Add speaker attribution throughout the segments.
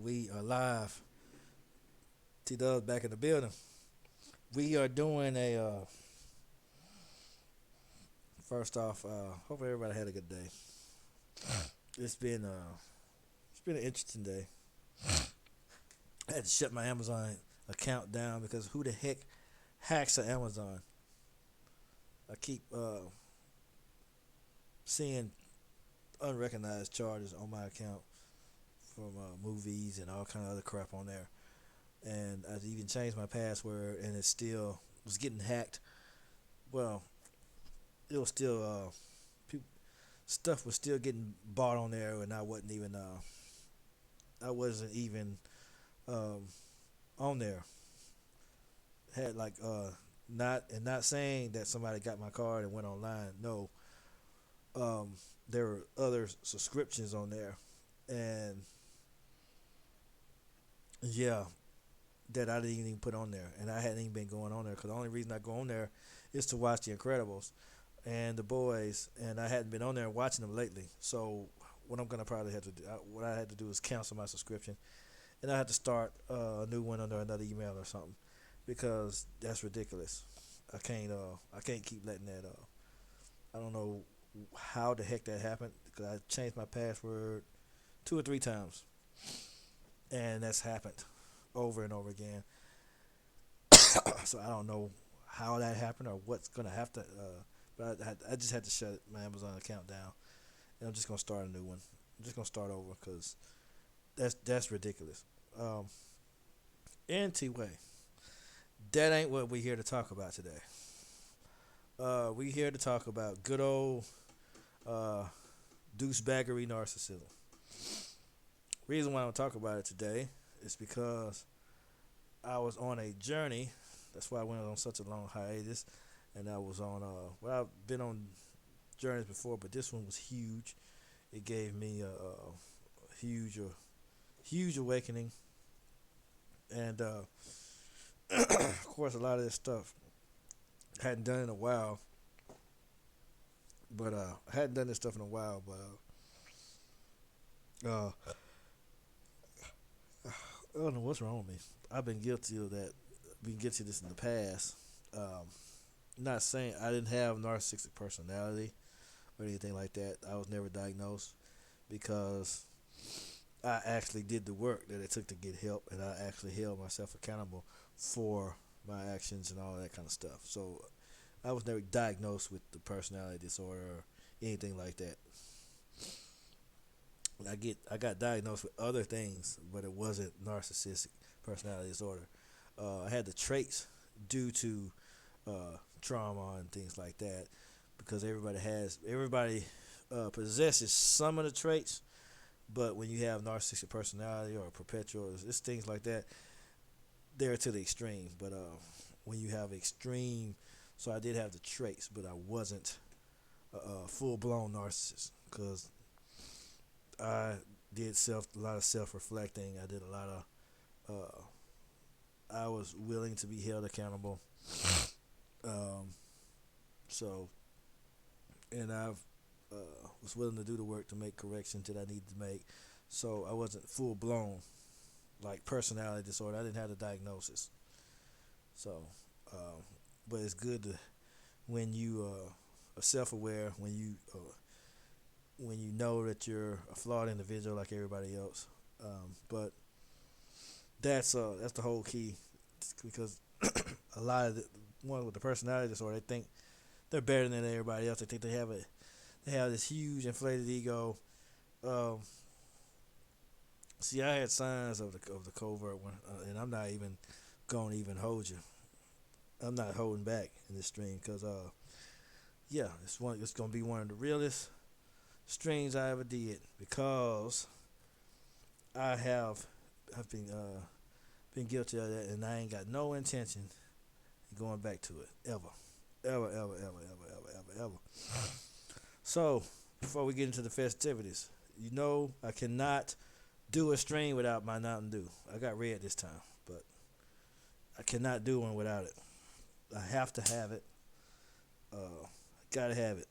Speaker 1: We are live. T-Dub's back in the building. We are doing a first off. Hope everybody had a good day. It's been it's been an interesting day. I had to shut my Amazon account down because who the heck hacks an Amazon? I keep seeing unrecognized charges on my account from movies and all kind of other crap on there. And I even changed my password, and it still was getting hacked. Well, it was still people, stuff was still getting bought on there, and I wasn't even um, on there. Had like not saying that somebody got my card and went online. No, um, there were other subscriptions on there, and yeah, that I didn't even put on there, and I hadn't even been going on there because the only reason I go on there is to watch The Incredibles and The Boys, and I hadn't been on there watching them lately. So what I'm gonna probably have to do, what I had to do is cancel my subscription, and I had to start a new one under another email or something because that's ridiculous. I can't keep letting that. I don't know how the heck that happened because I changed my password 2 or 3 times, and that's happened over and over again. So I don't know how that happened or what's gonna have to. But I just had to shut my Amazon account down, and I'm just gonna start a new one. I'm just gonna start over because that's ridiculous. Um, anyway, that ain't what we're here to talk about today. We here to talk about good old uh, douchebaggery narcissism. Reason why I'm talking about it today is because I was on a journey. That's why I went on such a long hiatus, and I was on. Well, I've been on journeys before, but this one was huge. It gave me huge awakening, and of course, a lot of this stuff I hadn't done in a while. But I hadn't done this stuff in a while. But I don't know what's wrong with me. I've been guilty of that. Been guilty of this in the past. Um, Not saying I didn't have narcissistic personality or anything like that. I was never diagnosed because I actually did the work that it took to get help, and I actually held myself accountable for my actions and all that kind of stuff. So I was never diagnosed with the personality disorder or anything like that. I got diagnosed with other things, but it wasn't narcissistic personality disorder. I had the traits due to trauma and things like that because everybody possesses some of the traits, but when you have narcissistic personality or perpetual, it's things like that. They're to the extreme, but when you have extreme, so I did have the traits, but I wasn't a full blown narcissist because I did a lot of self reflecting. I did a lot of I was willing to be held accountable. Um, so and I was willing to do the work to make corrections that I needed to make. So I wasn't full blown like personality disorder. I didn't have the diagnosis. So, um, but it's good to when you are self aware, when you know that you're a flawed individual like everybody else. But that's the whole key because a lot of the one with the personality disorder, they think they're better than everybody else. They think they have this huge inflated ego. Um, See, I had signs of the covert one, and I'm not even gonna even hold you. I'm not holding back in this stream because yeah, it's gonna be one of the realest streams I ever did because I have I've been guilty of that, and I ain't got no intention of going back to it ever, ever. So before we get into the festivities, I cannot do a stream without my Mountain Dew. I got red this time, but I cannot do one without it. I have to have it. Gotta have it.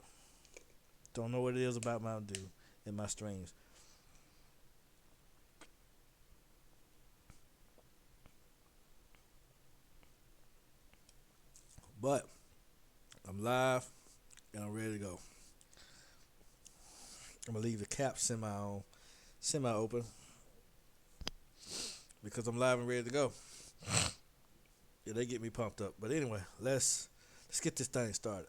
Speaker 1: Don't know what it is about Mountain Dew in my streams. But I'm live and I'm ready to go. I'm gonna leave the cap semi open because I'm live and ready to go. Yeah, they get me pumped up. But anyway, let's get this thing started.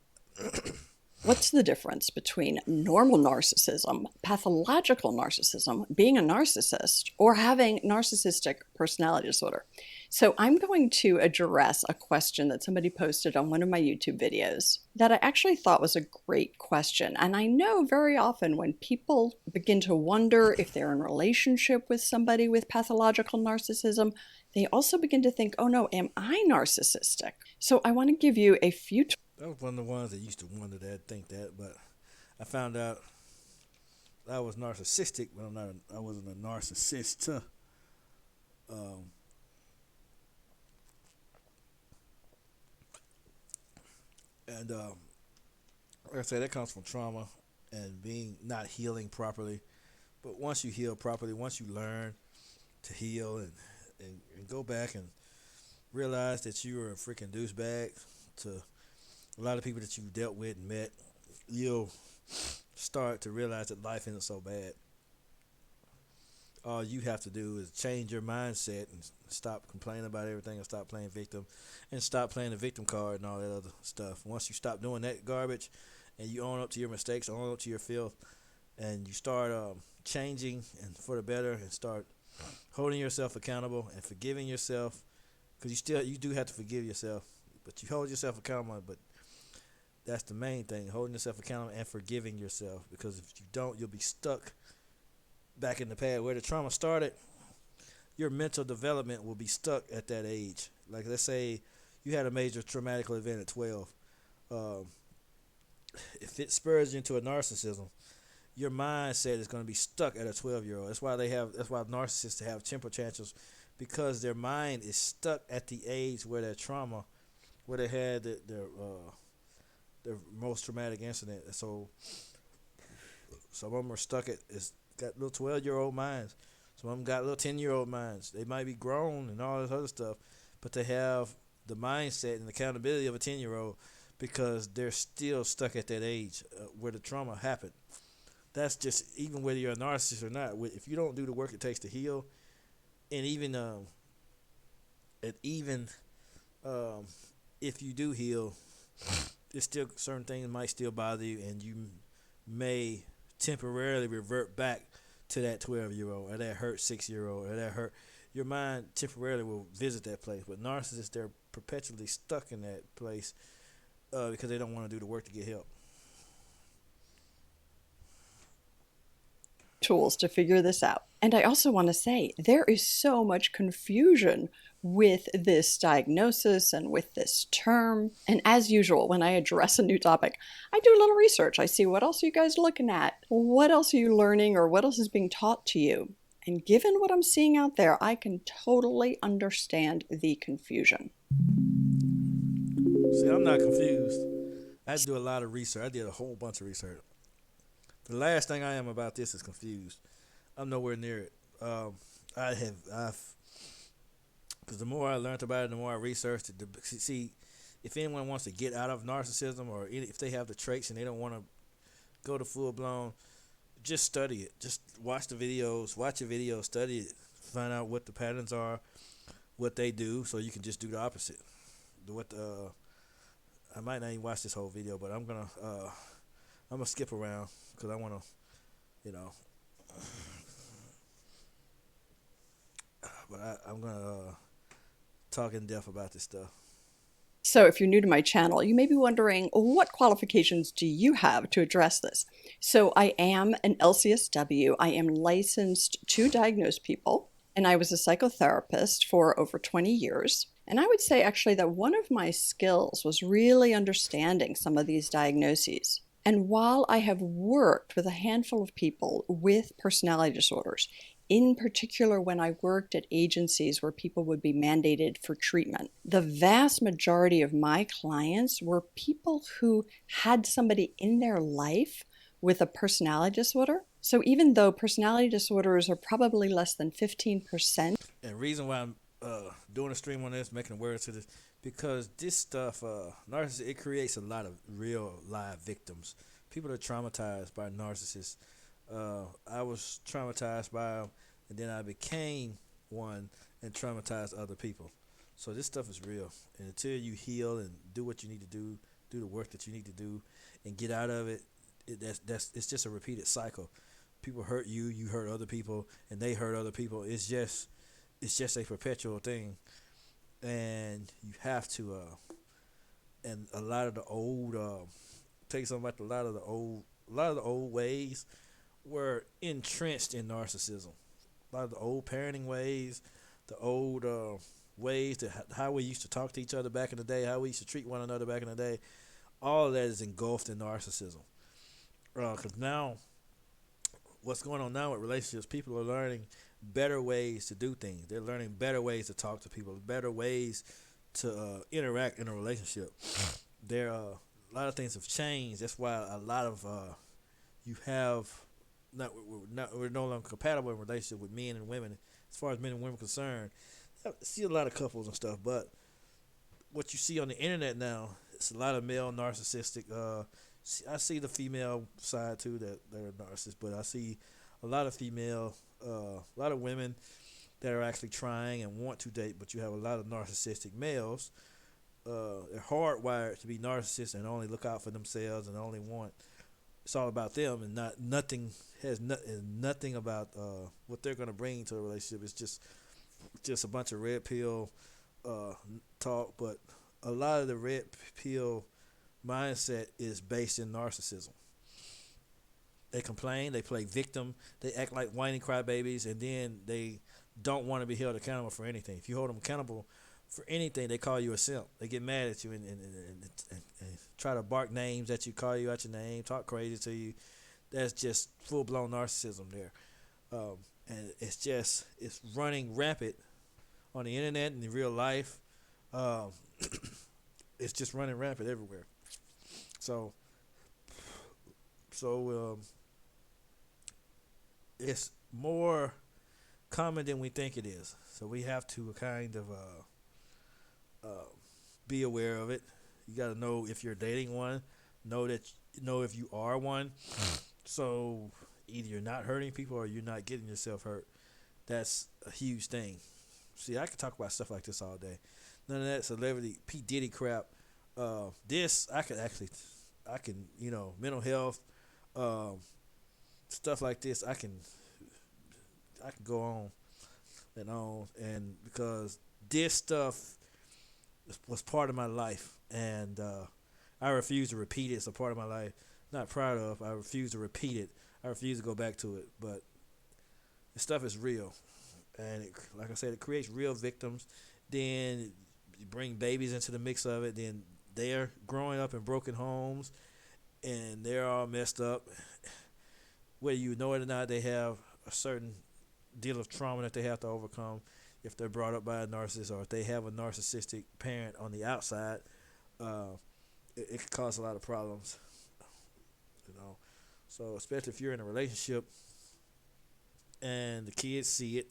Speaker 2: What's the difference between normal narcissism, pathological narcissism, being a narcissist, or having narcissistic personality disorder? So, I'm going to address a question that somebody posted on one of my YouTube videos that I actually thought was a great question. And I know very often when people begin to wonder if they're in a relationship with somebody with pathological narcissism, they also begin to think, oh no, am I narcissistic? So, I want to give you a few
Speaker 1: That was one of the ones that used to wonder that, think that, but I found out I was narcissistic, but I wasn't a narcissist. Um, and like I said, that comes from trauma and being not healing properly. But once you heal properly, once you learn to heal and go back and realize that you were a freaking douchebag to a lot of people that you've dealt with and met, you'll start to realize that life isn't so bad. All you have to do is change your mindset and stop complaining about everything and stop playing victim and stop playing the victim card and all that other stuff. Once you stop doing that garbage and you own up to your mistakes, own up to your filth, and you start changing and for the better and start holding yourself accountable and forgiving yourself, because you do have to forgive yourself, but you hold yourself accountable. But that's the main thing, holding yourself accountable and forgiving yourself, because if you don't, you'll be stuck back in the past where the trauma started. Your mental development will be stuck at that age. Like, let's say you had a major traumatic event at 12. Um, if it spurs you into a narcissism, your mindset is going to be stuck at a 12-year-old. That's why narcissists have temper tantrums, because their mind is stuck at the age where their trauma, where they had their most traumatic incident. So some of them are stuck got little 12-year-old minds. Some of them got little 10-year-old minds. They might be grown and all this other stuff, but they have the mindset and accountability of a 10-year-old because they're still stuck at that age where the trauma happened. That's just, even whether you're a narcissist or not, if you don't do the work it takes to heal, and even if you do heal, there's still certain things might still bother you, and you may temporarily revert back to that 12-year-old or that hurt 6-year-old or that hurt. Your mind temporarily will visit that place. But narcissists, they're perpetually stuck in that place because they don't want to do the work to get help.
Speaker 2: tools to figure this out. And I also want to say there is so much confusion with this diagnosis and with this term. And as usual, when I address a new topic, I do a little research. I see what else are you guys looking at? What else are you learning, or what else is being taught to you? And given what I'm seeing out there, I can totally understand the confusion.
Speaker 1: See, I'm not confused. I do a lot of research. I did a whole bunch of research. The last thing I am about this is confused. I'm nowhere near it. I've, because the more I learned about it, the more I researched it. See, if anyone wants to get out of narcissism, or if they have the traits and they don't want to go to full blown, just study it. Just watch the videos, study it, find out what the patterns are, what they do, so you can just do the opposite. I might not even watch this whole video, but I'm gonna skip around because I want to, but I'm gonna talk in depth about this stuff.
Speaker 2: So if you're new to my channel, you may be wondering, what qualifications do you have to address this? So I am an LCSW. I am licensed to diagnose people, and I was a psychotherapist for over 20 years. And I would say actually that one of my skills was really understanding some of these diagnoses. And while I have worked with a handful of people with personality disorders, in particular when I worked at agencies where people would be mandated for treatment, the vast majority of my clients were people who had somebody in their life with a personality disorder. So even though personality disorders are probably less than 15%.
Speaker 1: And the reason why doing a stream on this, making awareness to this, because this stuff, narcissist, it creates a lot of real live victims. People are traumatized by narcissists. I was traumatized by them, and then I became one and traumatized other people. So this stuff is real, and until you heal and do what you need to do the work that you need to do, and get out of it, that's it's just a repeated cycle. People hurt you, you hurt other people, and they hurt other people. It's just a perpetual thing, and you have to. And a lot of the old, take something like a lot of the old ways were entrenched in narcissism. A lot of the old parenting ways, the old ways that how we used to talk to each other back in the day, how we used to treat one another back in the day. All of that is engulfed in narcissism. Because now, what's going on now with relationships? People are learning better ways to do things. They're learning better ways to talk to people, better ways to interact in a relationship. There, a lot of things have changed. That's why a lot of you have we're no longer compatible in relationship with men and women as far as men and women are concerned. I see a lot of couples and stuff, but what you see on the internet now, it's a lot of male narcissistic. I see the female side too that are narcissists, but I see a lot of female, a lot of women that are actually trying and want to date, but you have a lot of narcissistic males. They're hardwired to be narcissists and only look out for themselves and only want. It's all about them and not nothing has nothing about what they're gonna bring to a relationship. It's just a bunch of red pill uh, talk, but a lot of the red pill mindset is based in narcissism. They complain, they play victim, they act like whiny crybabies, and then they don't want to be held accountable for anything. If you hold them accountable for anything, they call you a simp. They get mad at you and try to bark names at you, call you out your name, talk crazy to you. That's just full blown narcissism there, and it's running rampant on the internet and in real life. Um, it's just running rampant everywhere. So so it's more common than we think it is. So we have to kind of be aware of it. You got to know if you're dating one, know if you are one. So either you're not hurting people or you're not getting yourself hurt. That's a huge thing. See, I could talk about stuff like this all day. None of that celebrity P Diddy crap. This I can mental health, um, stuff like this. I can go on, and because this stuff was part of my life, and I refuse to repeat it. It's a part of my life. Not proud of. I refuse to repeat it. I refuse to go back to it. But this stuff is real, and like I said, it creates real victims. Then you bring babies into the mix of it. Then they're growing up in broken homes, and they're all messed up. Whether you know it or not, they have a certain deal of trauma that they have to overcome if they're brought up by a narcissist or if they have a narcissistic parent on the outside. Uh, it can cause a lot of problems, you know. So especially if you're in a relationship and the kids see it,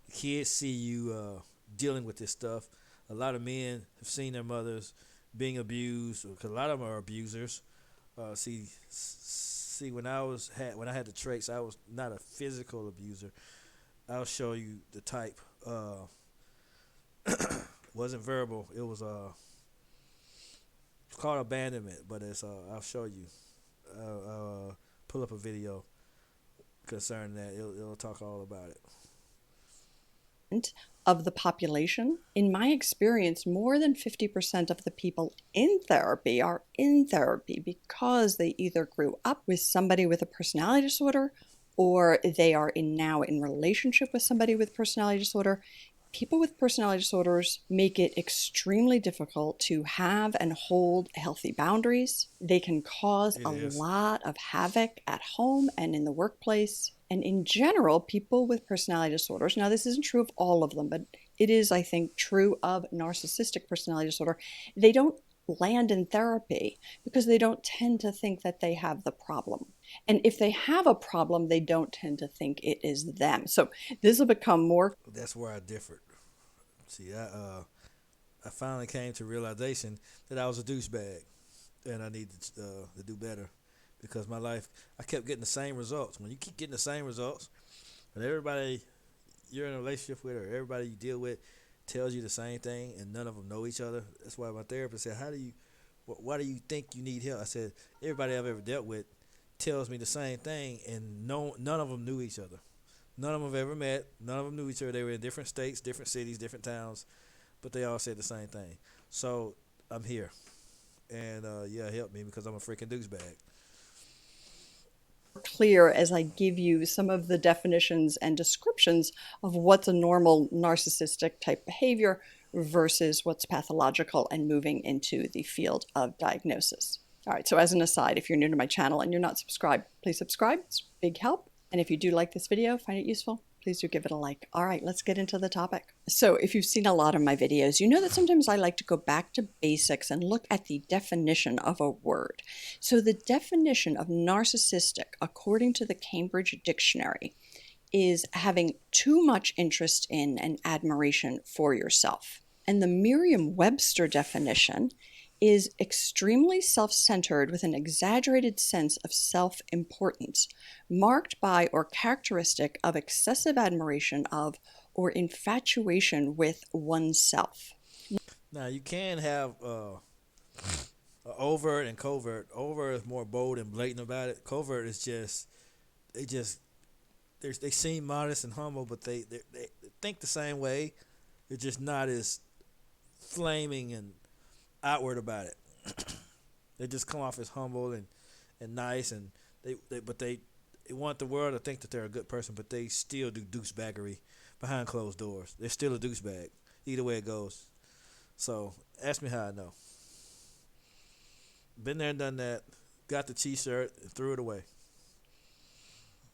Speaker 1: the kids see you dealing with this stuff. A lot of men have seen their mothers being abused because a lot of them are abusers. See, when I had the traits, I was not a physical abuser. I'll show you the type. Wasn't verbal. It was it's called abandonment, but it's I'll show you. Pull up a video concerning that. It'll talk all about it.
Speaker 2: Of the population. In my experience, more than 50% of the people in therapy are in therapy because they either grew up with somebody with a personality disorder or they are now in relationship with somebody with personality disorder. People with personality disorders make it extremely difficult to have and hold healthy boundaries. They can cause
Speaker 1: It
Speaker 2: a
Speaker 1: is.
Speaker 2: lot of havoc at home and in the workplace. And in general, people with personality disorders, now this isn't true of all of them, but it is, I think, true of narcissistic personality disorder. They don't land in therapy because they don't tend to think that they have the problem. And if they have a problem, they don't tend to think it is them. So this will become more.
Speaker 1: That's where I differed. See, I finally came to realization that I was a douchebag, and I needed to do better because my life, I kept getting the same results. When you keep getting the same results, and everybody you're in a relationship with or everybody you deal with tells you the same thing, and none of them know each other. That's why my therapist said, why do you think you need help? I said, everybody I've ever dealt with tells me the same thing, and none of them knew each other. None of them have ever met. None of them knew each other. They were in different states, different cities, different towns, but they all said the same thing. So I'm here, and yeah, help me because I'm a freaking douchebag.
Speaker 2: Clear as I give you some of the definitions and descriptions of what's a normal narcissistic type behavior versus what's pathological and moving into the field of diagnosis. All right, so as an aside, if you're new to my channel and you're not subscribed, please subscribe. It's a big help. And if you do like this video, find it useful, please do give it a like. All right, let's get into the topic. So if you've seen a lot of my videos, you know that sometimes I like to go back to basics and look at the definition of a word. So the definition of narcissistic, according to the Cambridge Dictionary, is having too much interest in and admiration for yourself. And the Merriam-Webster definition is extremely self-centered with an exaggerated sense of self-importance, marked by or characteristic of excessive admiration of or infatuation with oneself.
Speaker 1: Now you can have overt and covert. Overt is more bold and blatant about it. Covert is they seem modest and humble, but they think the same way. They're just not as flaming and outward about it. They just come off as humble and nice, and they want the world to think that they're a good person, but they still do douchebaggery behind closed doors. They're still a douchebag, either way it goes. So ask me how I know. Been there and done that. Got the t-shirt and threw it away.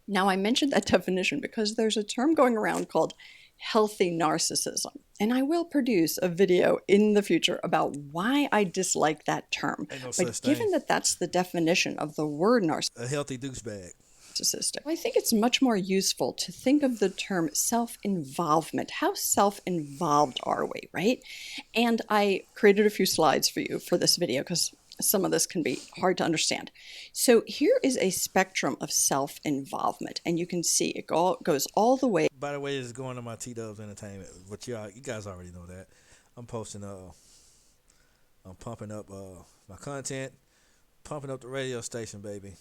Speaker 2: Now I mentioned that definition because there's a term going around called healthy narcissism. And I will produce a video in the future about why I dislike that term.
Speaker 1: Ain't no
Speaker 2: But
Speaker 1: such
Speaker 2: given
Speaker 1: thing.
Speaker 2: that that's the definition of the word
Speaker 1: A healthy douchebag.
Speaker 2: narcissistic, I think it's much more useful to think of the term self-involvement. How self-involved are we, right? And I created a few slides for you for this video because some of this can be hard to understand. So here is a spectrum of self-involvement, and you can see it goes all the way.
Speaker 1: By the way, it's going to my T-Dubs Entertainment, but you guys already know that. I'm posting, I'm pumping up my content, pumping up the radio station, baby.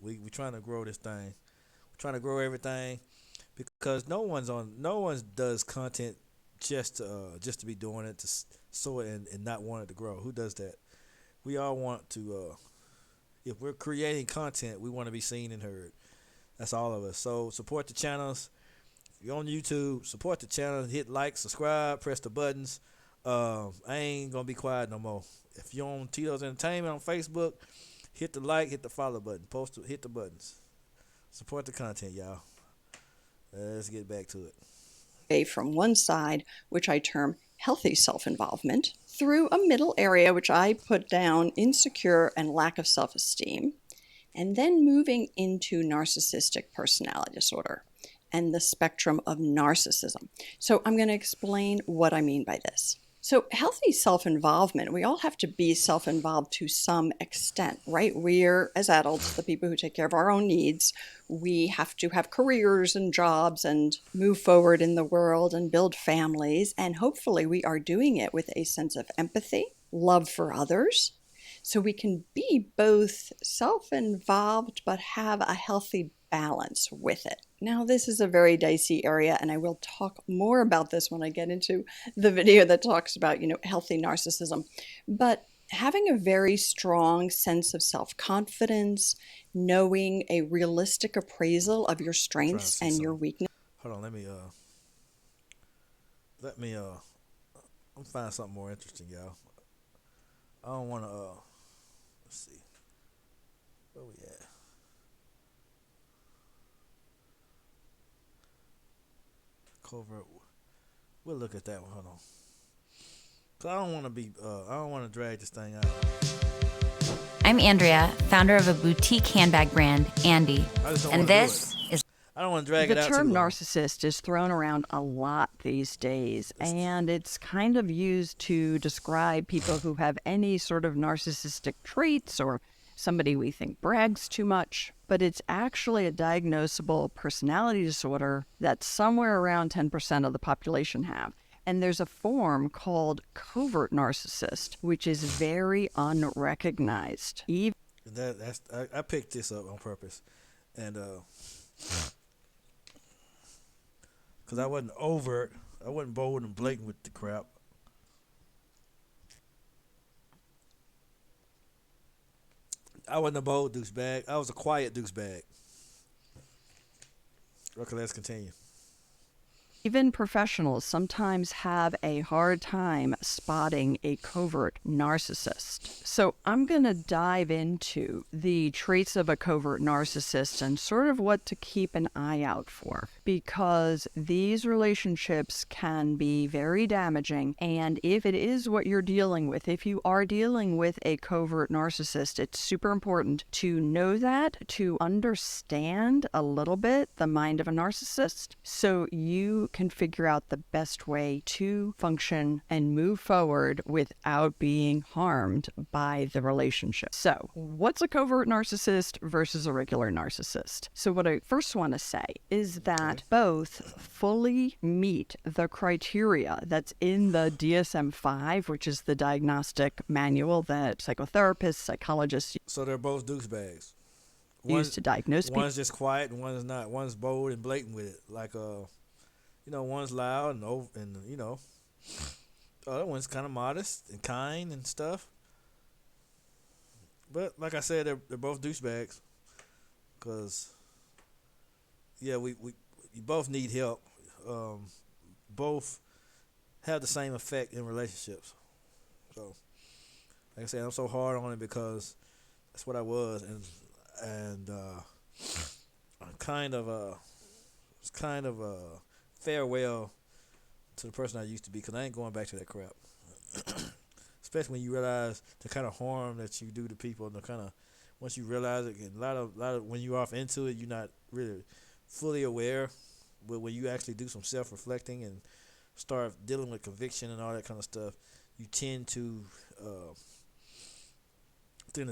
Speaker 1: We trying to grow this thing. We're trying to grow everything because no one does content just to be doing it, to sow it and not want it to grow. Who does that? We all want to, if we're creating content, we want to be seen and heard. That's all of us. So support the channels. If you're on YouTube, support the channel. Hit like, subscribe, press the buttons. I ain't going to be quiet no more. If you're on Tito's Entertainment on Facebook, hit the like, hit the follow button. Hit the buttons. Support the content, y'all. Let's get back to it.
Speaker 2: From one side, which I term healthy self-involvement, through a middle area, which I put down insecure and lack of self-esteem, and then moving into narcissistic personality disorder and the spectrum of narcissism. So I'm going to explain what I mean by this. So healthy self-involvement, we all have to be self-involved to some extent, right? We're, as adults, the people who take care of our own needs. We have to have careers and jobs and move forward in the world and build families. And hopefully we are doing it with a sense of empathy, love for others, so we can be both self-involved but have a healthy balance with it. Now, this is a very dicey area, and I will talk more about this when I get into the video that talks about, healthy narcissism. But having a very strong sense of self-confidence, knowing a realistic appraisal of your strengths and your weaknesses.
Speaker 1: Hold on, let me I'm find something more interesting, y'all. I don't want to let's see. Where we at? Covert. We'll look at that one. Hold on. Cause I don't want to drag this thing out.
Speaker 3: I'm Andrea, founder of a boutique handbag brand, Andy, and this is
Speaker 1: I don't want to drag
Speaker 2: The
Speaker 1: it out too
Speaker 2: term
Speaker 1: long.
Speaker 2: narcissist is thrown around a lot these days, and it's kind of used to describe people who have any sort of narcissistic traits or somebody we think brags too much. But it's actually a diagnosable personality disorder that somewhere around 10% of the population have. And there's a form called covert narcissist, which is very unrecognized. Even
Speaker 1: I picked this up on purpose, and because I wasn't overt, I wasn't bold and blatant with the crap. I wasn't a bold douchebag. I was a quiet douchebag. Okay, let's continue.
Speaker 2: Even professionals sometimes have a hard time spotting a covert narcissist. So, I'm going to dive into the traits of a covert narcissist and sort of what to keep an eye out for, because these relationships can be very damaging. And if it is what you're dealing with, if you are dealing with a covert narcissist, it's super important to know that, to understand a little bit the mind of a narcissist, so you can figure out the best way to function and move forward without being harmed by the relationship. So, what's a covert narcissist versus a regular narcissist? So, what I first want to say is
Speaker 1: Okay.
Speaker 2: that both fully meet the criteria that's in the DSM 5, which is the diagnostic manual that psychotherapists, psychologists
Speaker 1: So they're both douchebags.
Speaker 2: use
Speaker 1: One,
Speaker 2: to diagnose people.
Speaker 1: one's just quiet and one's not. One's bold and blatant with it. Like one's loud and over, and the other one's kind of modest and kind and stuff. But like I said, they're both douchebags. Cause yeah, we you both need help. Both have the same effect in relationships. So like I said, I'm so hard on it because that's what I was, and I'm kind of it's kind of a farewell to the person I used to be, because I ain't going back to that crap. Especially when you realize the kind of harm that you do to people, and the kind of once you realize it, and a lot of when you're off into it, you're not really fully aware. But when you actually do some self-reflecting and start dealing with conviction and all that kind of stuff, you tend to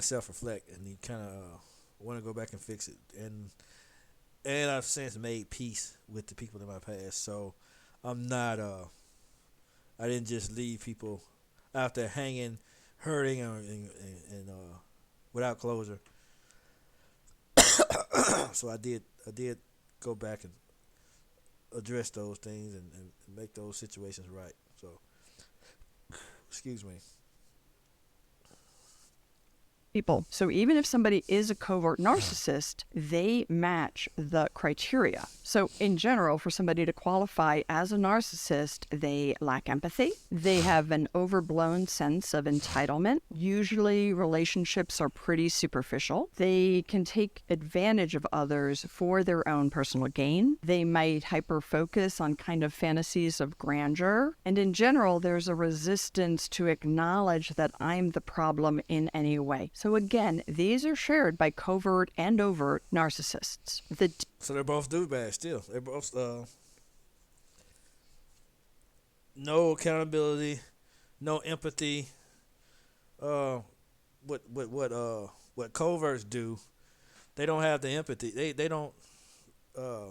Speaker 1: self-reflect, and you kind of want to go back and fix it. And I've since made peace with the people in my past, so I'm not. I didn't just leave people out there hanging, hurting, and without closure. So I did go back and address those things and make those situations right. So, excuse me.
Speaker 2: People. So even if somebody is a covert narcissist, they match the criteria. So in general, for somebody to qualify as a narcissist, they lack empathy. They have an overblown sense of entitlement. Usually relationships are pretty superficial. They can take advantage of others for their own personal gain. They might hyper-focus on kind of fantasies of grandeur. And in general, there's a resistance to acknowledge that I'm the problem in any way. So again, these are shared by covert and overt narcissists.
Speaker 1: So they're both douchebags still. They're both no accountability, no empathy. Uh, what coverts do? They don't have the empathy. They don't uh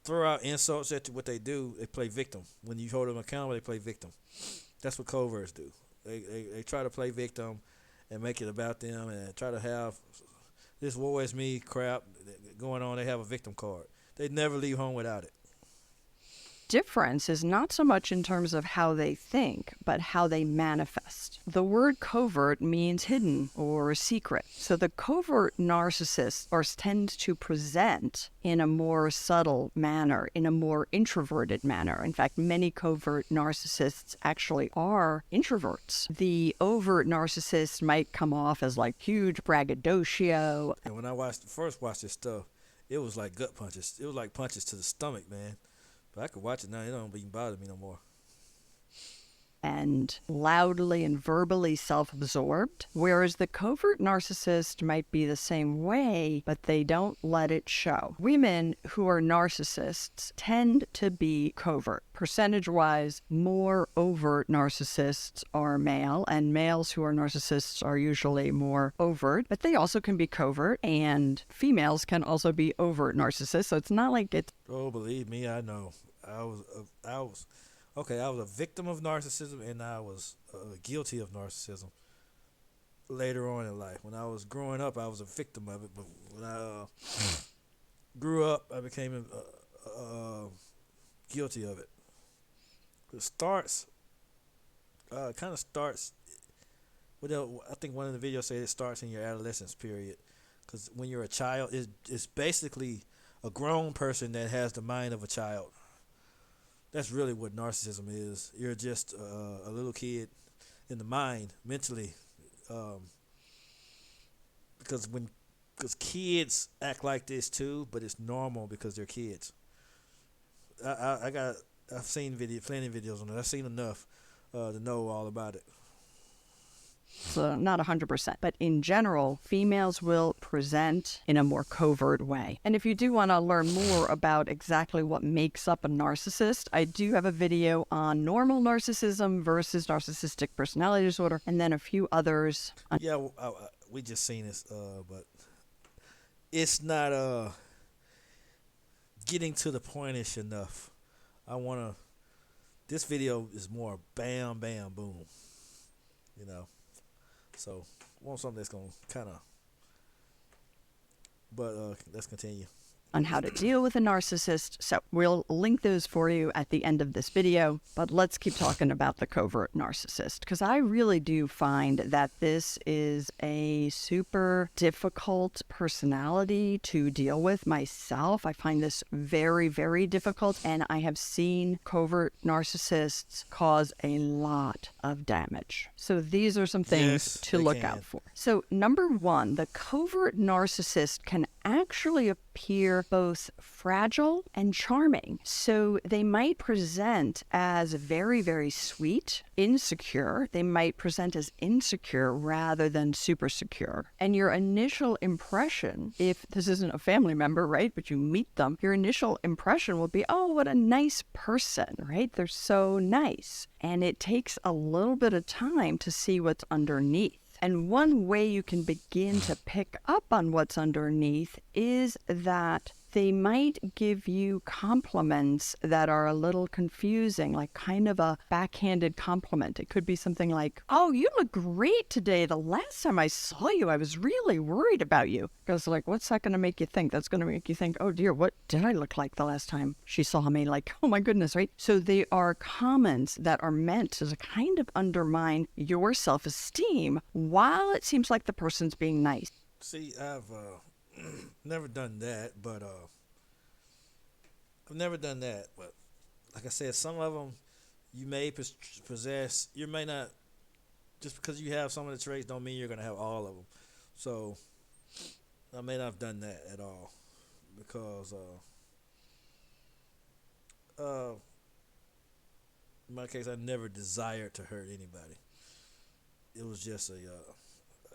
Speaker 1: throw out insults at what they do. They play victim. When you hold them accountable, they play victim. That's what coverts do. They try to play victim and make it about them, and try to have this woe is me crap going on. They have a victim card. They never leave home without it.
Speaker 2: difference is not so much in terms of how they think, but how they manifest. The word covert means hidden or secret. So the covert narcissists tend to present in a more subtle manner, in a more introverted manner. In fact, many covert narcissists actually are introverts. The overt narcissist might come off as like huge braggadocio.
Speaker 1: And when I first watched this stuff, it was like gut punches. It was like punches to the stomach, man. But I could watch it now. It don't even bother me no more.
Speaker 2: and loudly and verbally self-absorbed, whereas the covert narcissist might be the same way, but they don't let it show. Women who are narcissists tend to be covert. Percentage-wise, more overt narcissists are male, and males who are narcissists are usually more overt, but they also can be covert, and females can also be overt narcissists, so it's not like it's...
Speaker 1: Oh, believe me, I know. I was, okay. I was a victim of narcissism, and I was guilty of narcissism later on in life. When I was growing up, I was a victim of it, but when I grew up, I became guilty of it. It starts, kind of starts. Well, I think one of the videos said it starts in your adolescence period, because when you're a child, it's basically a grown person that has the mind of a child. That's really what narcissism is. You're just a little kid in the mind, mentally, because kids act like this too, but it's normal because they're kids. I've seen plenty of videos on it. I've seen enough to know all about it.
Speaker 2: So not 100%, but in general, females will present in a more covert way. And if you do want to learn more about exactly what makes up a narcissist, I do have a video on normal narcissism versus narcissistic personality disorder, and then a few others.
Speaker 1: Yeah, we just seen this, but it's not getting to the point-ish enough. This video is more bam, bam, boom, you know. So, I want something that's going to kind of... But let's continue.
Speaker 2: On how to deal with a narcissist. So we'll link those for you at the end of this video, but let's keep talking about the covert narcissist, because I really do find that this is a super difficult personality to deal with myself. I find this very, very difficult, and I have seen covert narcissists cause a lot of damage. So these are some things to look out for. So number one, the covert narcissist can actually appear both fragile and charming. So they might present as very, very sweet, insecure. They might present as insecure rather than super secure. And your initial impression, if this isn't a family member, right, but you meet them, your initial impression will be, oh, what a nice person, right? They're so nice. And it takes a little bit of time to see what's underneath. And one way you can begin to pick up on what's underneath is that they might give you compliments that are a little confusing, like kind of a backhanded compliment. It could be something like, oh, you look great today. The last time I saw you, I was really worried about you. Because like, what's that going to make you think? That's going to make you think, oh dear, what did I look like the last time she saw me? Like, oh my goodness, right? So they are comments that are meant to kind of undermine your self-esteem while it seems like the person's being nice.
Speaker 1: See, I've never done that, but I've never done that. But like I said, some of them you may possess. You may not. Just because you have some of the traits, don't mean you're gonna have all of them. So I may not have done that at all, because in my case, I never desired to hurt anybody. It was just a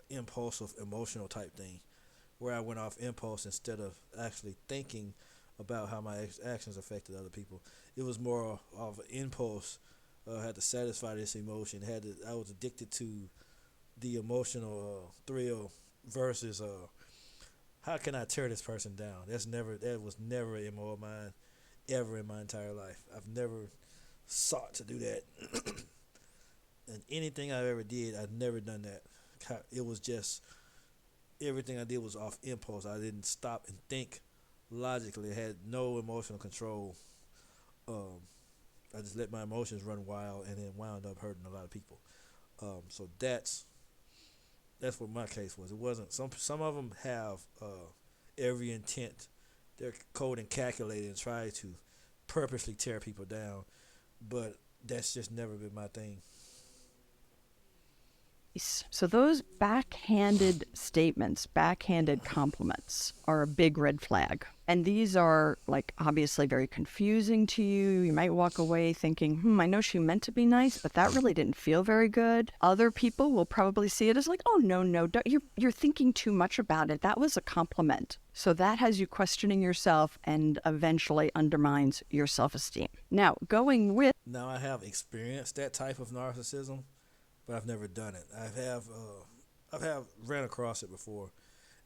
Speaker 1: impulsive, emotional type thing, where I went off impulse instead of actually thinking about how my actions affected other people. It was more of an impulse. I had to satisfy this emotion. I was addicted to the emotional thrill versus how can I tear this person down? That was never in my mind ever in my entire life. I've never sought to do that. And anything I ever did, I've never done that. It was just, everything I did was off impulse. I didn't stop and think logically. I had no emotional control. I just let my emotions run wild, and then wound up hurting a lot of people. So that's what my case was. It wasn't, some of them have every intent. They're cold and calculated and try to purposely tear people down, but that's just never been my thing.
Speaker 2: So those backhanded statements, backhanded compliments are a big red flag. And these are like obviously very confusing to you. You might walk away thinking, I know she meant to be nice, but that really didn't feel very good. Other people will probably see it as like, oh, no, no, don't, you're thinking too much about it. That was a compliment. So that has you questioning yourself and eventually undermines your self-esteem. Now, going with
Speaker 1: Now I have experienced that type of narcissism, but I've never done it. I've have ran across it before,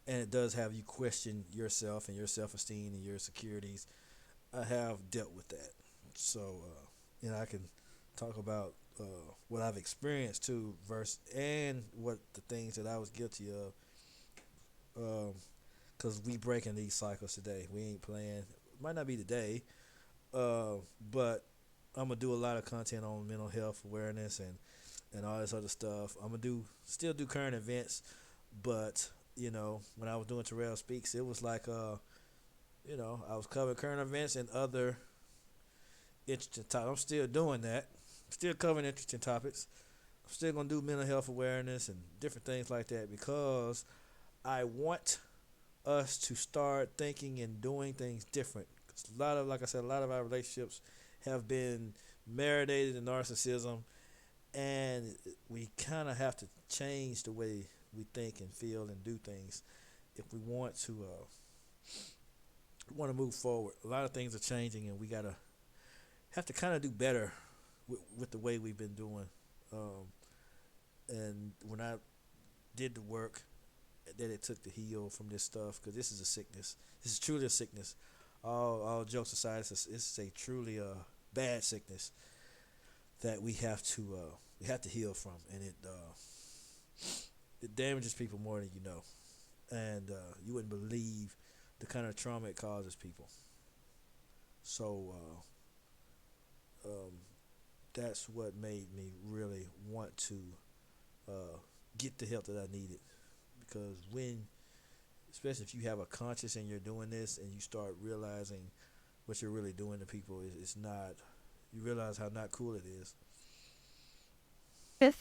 Speaker 1: and it does have you question yourself and your self-esteem and your securities. I have dealt with that, so I can talk about what I've experienced too, versus and what the things that I was guilty of. Because we breaking these cycles today. We ain't playing. Might not be today, but I'm gonna do a lot of content on mental health awareness and all this other stuff. I'm gonna still do current events, but when I was doing Terrell Speaks, it was like I was covering current events and other interesting topics. I'm still doing that. Still covering interesting topics. I'm still gonna do mental health awareness and different things like that because I want us to start thinking and doing things different. 'Cause like I said, a lot of our relationships have been marinated in narcissism, and we kind of have to change the way we think and feel and do things if we want to move forward. A lot of things are changing, and we gotta have to kind of do better with the way we've been doing. Um, and when I did the work that it took to heal from this stuff, because this is a sickness. This is truly a sickness. All jokes aside, it's a truly bad sickness that we have to heal from, and it damages people more than you know, and you wouldn't believe the kind of trauma it causes people. So that's what made me really want to get the help that I needed, because especially if you have a conscience and you're doing this and you start realizing what you're really doing to people, it's not. You realize how not cool it is.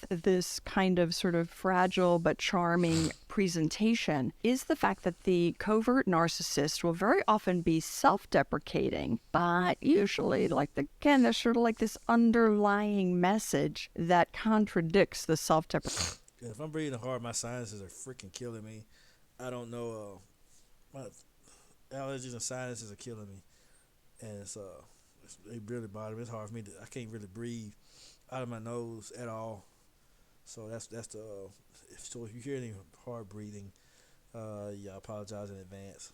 Speaker 2: this kind of sort of fragile but charming presentation is the fact that the covert narcissist will very often be self-deprecating, but usually, again, there's sort of like this underlying message that contradicts the self-deprecation.
Speaker 1: If I'm breathing hard, my sinuses are freaking killing me. I don't know. My allergies and sinuses are killing me, and they really bother me. It's hard for me I can't really breathe out of my nose at all. So that's the. If you hear any hard breathing, yeah, I apologize in advance.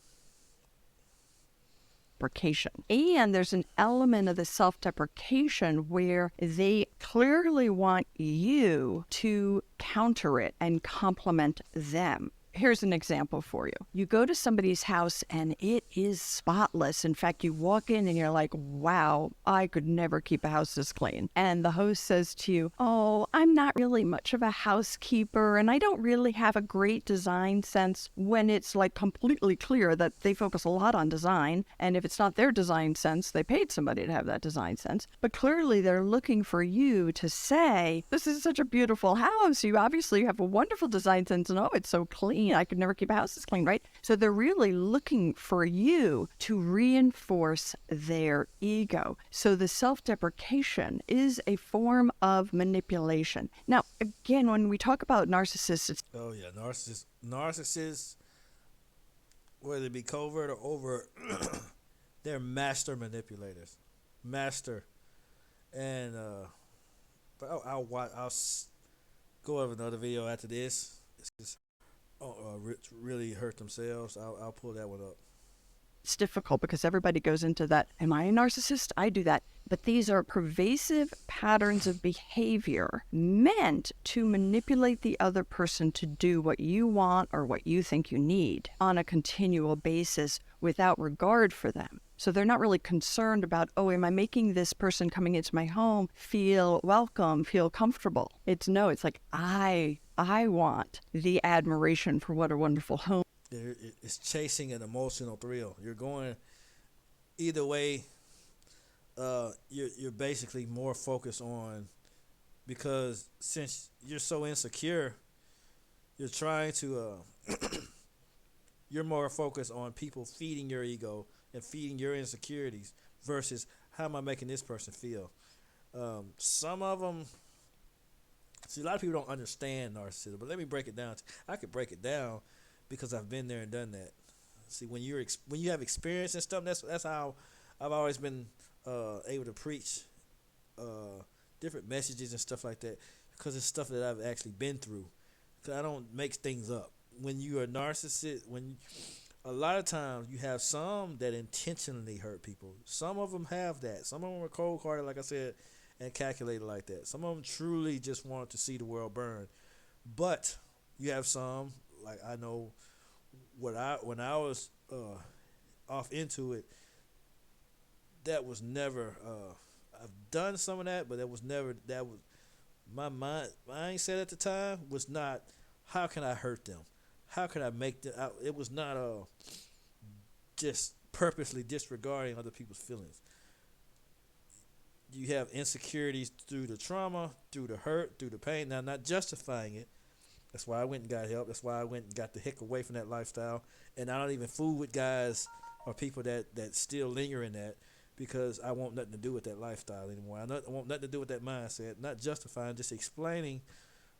Speaker 2: And there's an element of the self deprecation where they clearly want you to counter it and compliment them. Here's an example for you. You go to somebody's house and it is spotless. In fact, you walk in and you're like, wow, I could never keep a house this clean. And the host says to you, oh, I'm not really much of a housekeeper and I don't really have a great design sense, when it's like completely clear that they focus a lot on design. And if it's not their design sense, they paid somebody to have that design sense. But clearly they're looking for you to say, this is such a beautiful house. You obviously have a wonderful design sense and oh, it's so clean. I could never keep a house this clean, right? So they're really looking for you to reinforce their ego. So the self-deprecation is a form of manipulation. Now, again, when we talk about narcissists, it's
Speaker 1: Oh yeah, narcissists, whether it be covert or overt, they're master manipulators, master. And but I'll go over another video after this. It's just really hurt themselves. I'll pull that one up.
Speaker 2: it's difficult because everybody goes into that. Am I a narcissist? I do that. But these are pervasive patterns of behavior meant to manipulate the other person to do what you want or what you think you need on a continual basis without regard for them. So they're not really concerned about, oh, am I making this person coming into my home feel welcome, feel comfortable? It's like, I want the admiration for what a wonderful home.
Speaker 1: It's chasing an emotional thrill. You're going either way. You're basically more focused on, because since you're so insecure, You're trying to you're more focused on people feeding your ego and feeding your insecurities versus how am I making this person feel. Some of them, see, a lot of people don't understand narcissism, but let me break it down. I could break it down because I've been there and done that. See, when you have experience and stuff, that's how I've always been able to preach different messages and stuff like that because it's stuff that I've actually been through. Cause I don't make things up. When you are a narcissist, a lot of times you have some that intentionally hurt people. Some of them have that. Some of them are cold-hearted, like I said, and calculated like that. Some of them truly just want to see the world burn. But you have some, like I know, when I was off into it, that was never. I've done some of that, but that was never. That was my mindset at the time was not. How can I hurt them? How can I make them? It was not just purposely disregarding other people's feelings. You have insecurities through the trauma, through the hurt, through the pain. Now, not justifying it. That's why I went and got help. That's why I went and got the heck away from that lifestyle. And I don't even fool with guys or people that still linger in that because I want nothing to do with that lifestyle anymore. I want nothing to do with that mindset. Not justifying, just explaining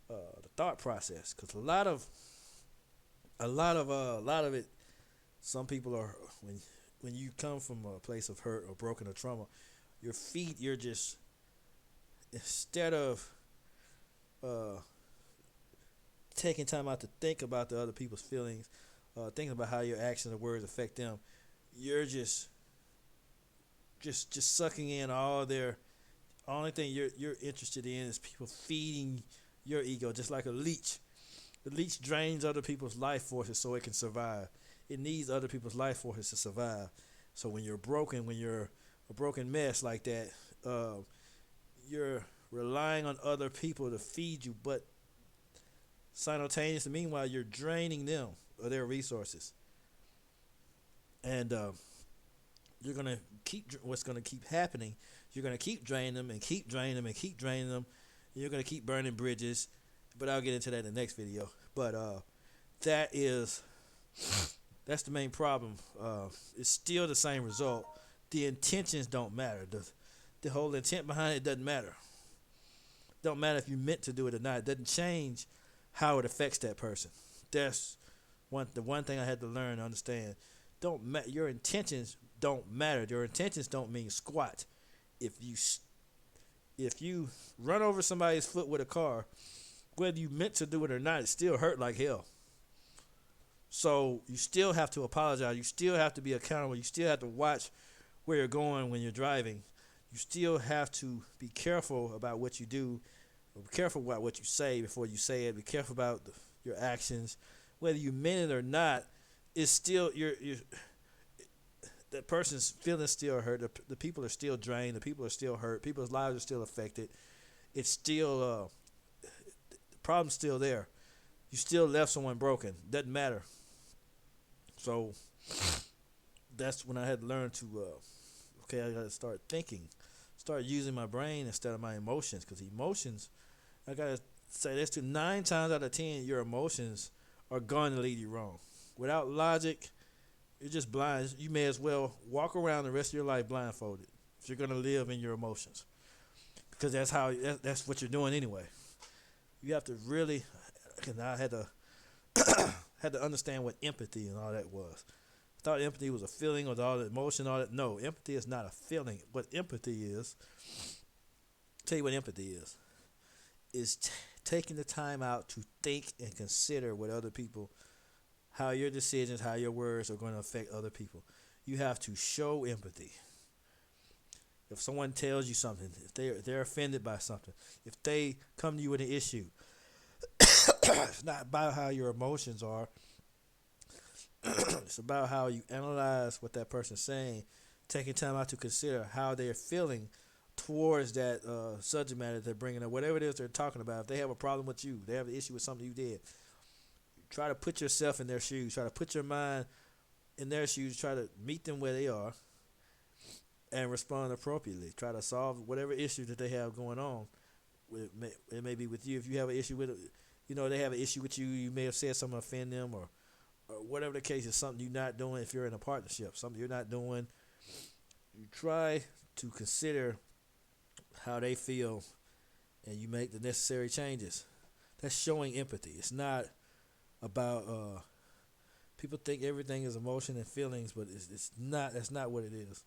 Speaker 1: the thought process. Because a lot of it. Some people are when you come from a place of hurt or broken or trauma, you're just instead of uh, taking time out to think about the other people's feelings, thinking about how your actions or words affect them, you're just sucking in all their. Only thing you're interested in is people feeding your ego, just like a leech. The leech drains other people's life forces so it can survive. It needs other people's life forces to survive. So when you're broken, when you're a broken mess like that, you're relying on other people to feed you, but simultaneously, meanwhile, you're draining them of their resources. And you're gonna keep what's gonna keep happening. You're gonna keep draining them and keep draining them and keep draining them. You're gonna keep burning bridges. But I'll get into that in the next video. But that is that's the main problem. It's still the same result. The intentions don't matter. The whole intent behind it doesn't matter. Don't matter if you meant to do it or not. It doesn't change how it affects that person. That's the one thing I had to learn and understand. Your intentions don't matter. Your intentions don't mean squat. If you run over somebody's foot with a car, whether you meant to do it or not, it still hurt like hell. So you still have to apologize. You still have to be accountable. You still have to watch where you're going when you're driving. You still have to be careful about what you do. Be careful about what you say before you say it. Be careful about your actions. Whether you meant it or not, it's still that person's feelings still hurt. The people are still drained. The people are still hurt. People's lives are still affected. It's still the problem's still there. You still left someone broken. Doesn't matter. So that's when I had to learn to okay, I got to start thinking, start using my brain instead of my emotions. Because emotions, I got to say this too, 9 times out of 10, your emotions are going to lead you wrong. Without logic, you're just blind. You may as well walk around the rest of your life blindfolded if you're going to live in your emotions. Because that's what you're doing anyway. You have to really, and I had to had to understand what empathy and all that was. I thought empathy was a feeling or all the emotion, all that. No, empathy is not a feeling. What empathy is, tell you what empathy is taking the time out to think and consider what other people, how your decisions, how your words are going to affect other people. You have to show empathy. If someone tells you something, if they're offended by something, if they come to you with an issue, it's not about how your emotions are. It's about how you analyze what that person's saying, taking time out to consider how they're feeling towards that subject matter they're bringing up, whatever it is they're talking about. If they have a problem with you, they have an issue with something you did, try to put yourself in their shoes. Try to put your mind in their shoes. Try to meet them where they are and respond appropriately. Try to solve whatever issue that they have going on. It may be with you. If you have an issue with it, They have an issue with you. You may have said something to offend them, or whatever the case is, something you're not doing. If you're in a partnership, something you're not doing, you try to consider how they feel, and you make the necessary changes. That's showing empathy. It's not about people think everything is emotion and feelings, but it's not. That's not what it is.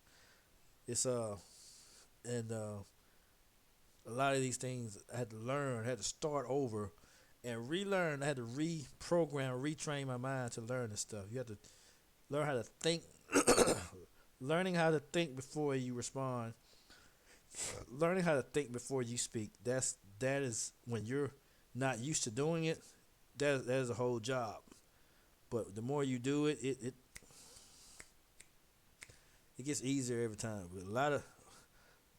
Speaker 1: It's and a lot of these things I had to learn, I had to start over and relearn. I had to reprogram, retrain my mind to learn this stuff. You have to learn how to think, learning how to think before you respond, learning how to think before you speak. That is when you're not used to doing it. That is a whole job. But the more you do it, it gets easier every time. But a lot of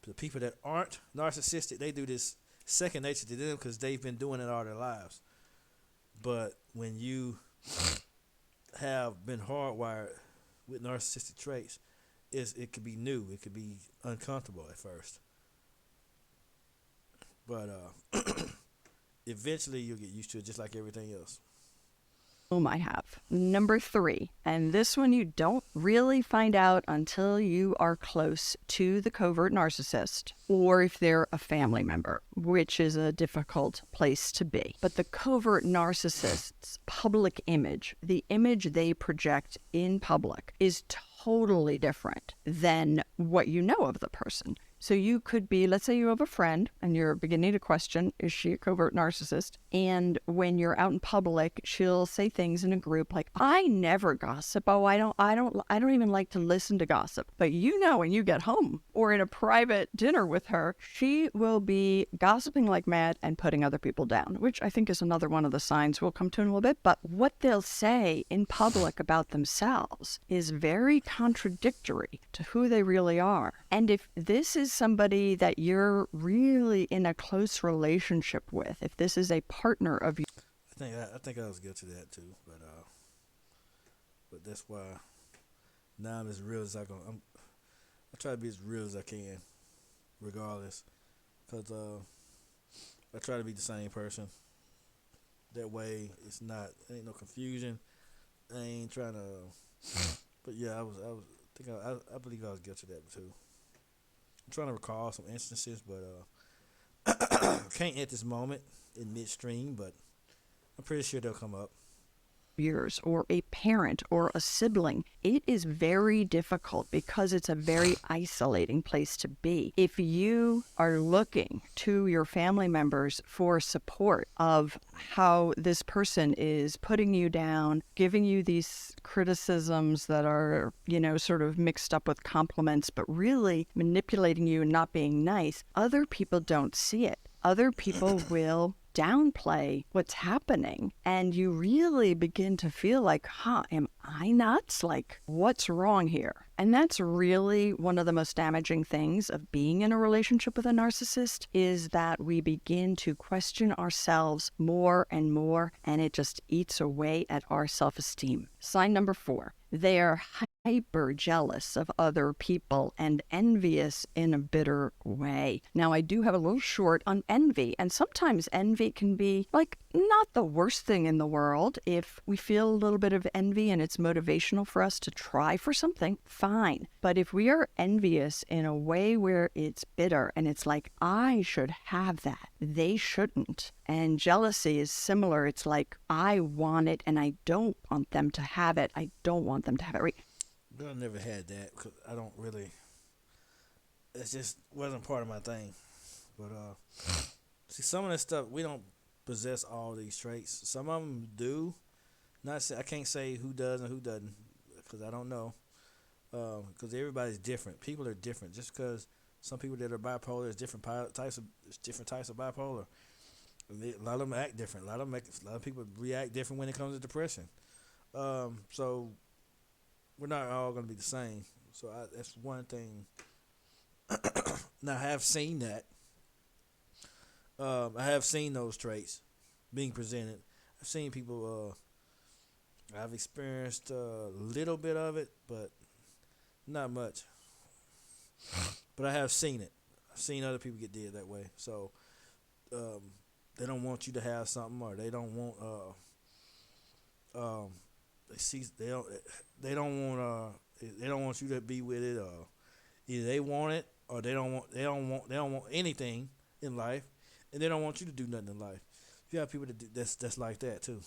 Speaker 1: the people that aren't narcissistic, they do this second nature to them because they've been doing it all their lives. But when you have been hardwired with narcissistic traits, it could be new. It could be uncomfortable at first. But eventually you'll get used to it just like everything else.
Speaker 2: I have. Number three, and this one you don't really find out until you are close to the covert narcissist or if they're a family member, which is a difficult place to be. But the covert narcissist's public image, the image they project in public, is totally different than what you know of the person. So you could be, let's say you have a friend and you're beginning to question, is she a covert narcissist? And when you're out in public, she'll say things in a group like, I never gossip. Oh, I don't even like to listen to gossip. But when you get home or in a private dinner with her, she will be gossiping like mad and putting other people down, which I think is another one of the signs we'll come to in a little bit. But what they'll say in public about themselves is very contradictory to who they really are. And if this is somebody that you're really in a close relationship with, if this is a partner of you.
Speaker 1: I think I was guilty of that too, but that's why now I'm as real as I try to be as real as I can, regardless, cause I try to be the same person. That way, ain't no confusion. I ain't trying to. But yeah, I believe I was guilty of that too. I'm trying to recall some instances, but can't at this moment in midstream. But I'm pretty sure they'll come up.
Speaker 2: Years or a parent or a sibling, it is very difficult because it's a very isolating place to be. If you are looking to your family members for support of how this person is putting you down, giving you these criticisms that are, sort of mixed up with compliments, but really manipulating you and not being nice, other people don't see it. Other people will downplay what's happening, and you really begin to feel like, am I nuts? Like, what's wrong here? And that's really one of the most damaging things of being in a relationship with a narcissist, is that we begin to question ourselves more and more, and it just eats away at our self-esteem. Sign number 4, they are hyper jealous of other people and envious in a bitter way. Now, I do have a little short on envy, and sometimes envy can be like not the worst thing in the world. If we feel a little bit of envy and it's motivational for us to try for something, fine. But if we are envious in a way where it's bitter and it's like, I should have that, they shouldn't. And jealousy is similar. It's like, I want it and I don't want them to have it. I don't want them to have it. Right?
Speaker 1: I never had that because I don't really. It just wasn't part of my thing. But see, some of that stuff we don't possess all these traits. Some of them do. I can't say who does and who doesn't because I don't know. Because everybody's different. People are different. Just because some people that are bipolar, there's different types of bipolar. A lot of them act different. A lot of people react different when it comes to depression. So we're not all going to be the same. So that's one thing. Now I have seen that. I have seen those traits being presented. I've seen people. I've experienced a little bit of it, but not much. But I have seen it. I've seen other people get dead that way. So they don't want you to have something, or they don't want they see they don't want they don't want you to be with it, or either they want it or they don't want anything in life, and they don't want you to do nothing in life. You have people that's like that too.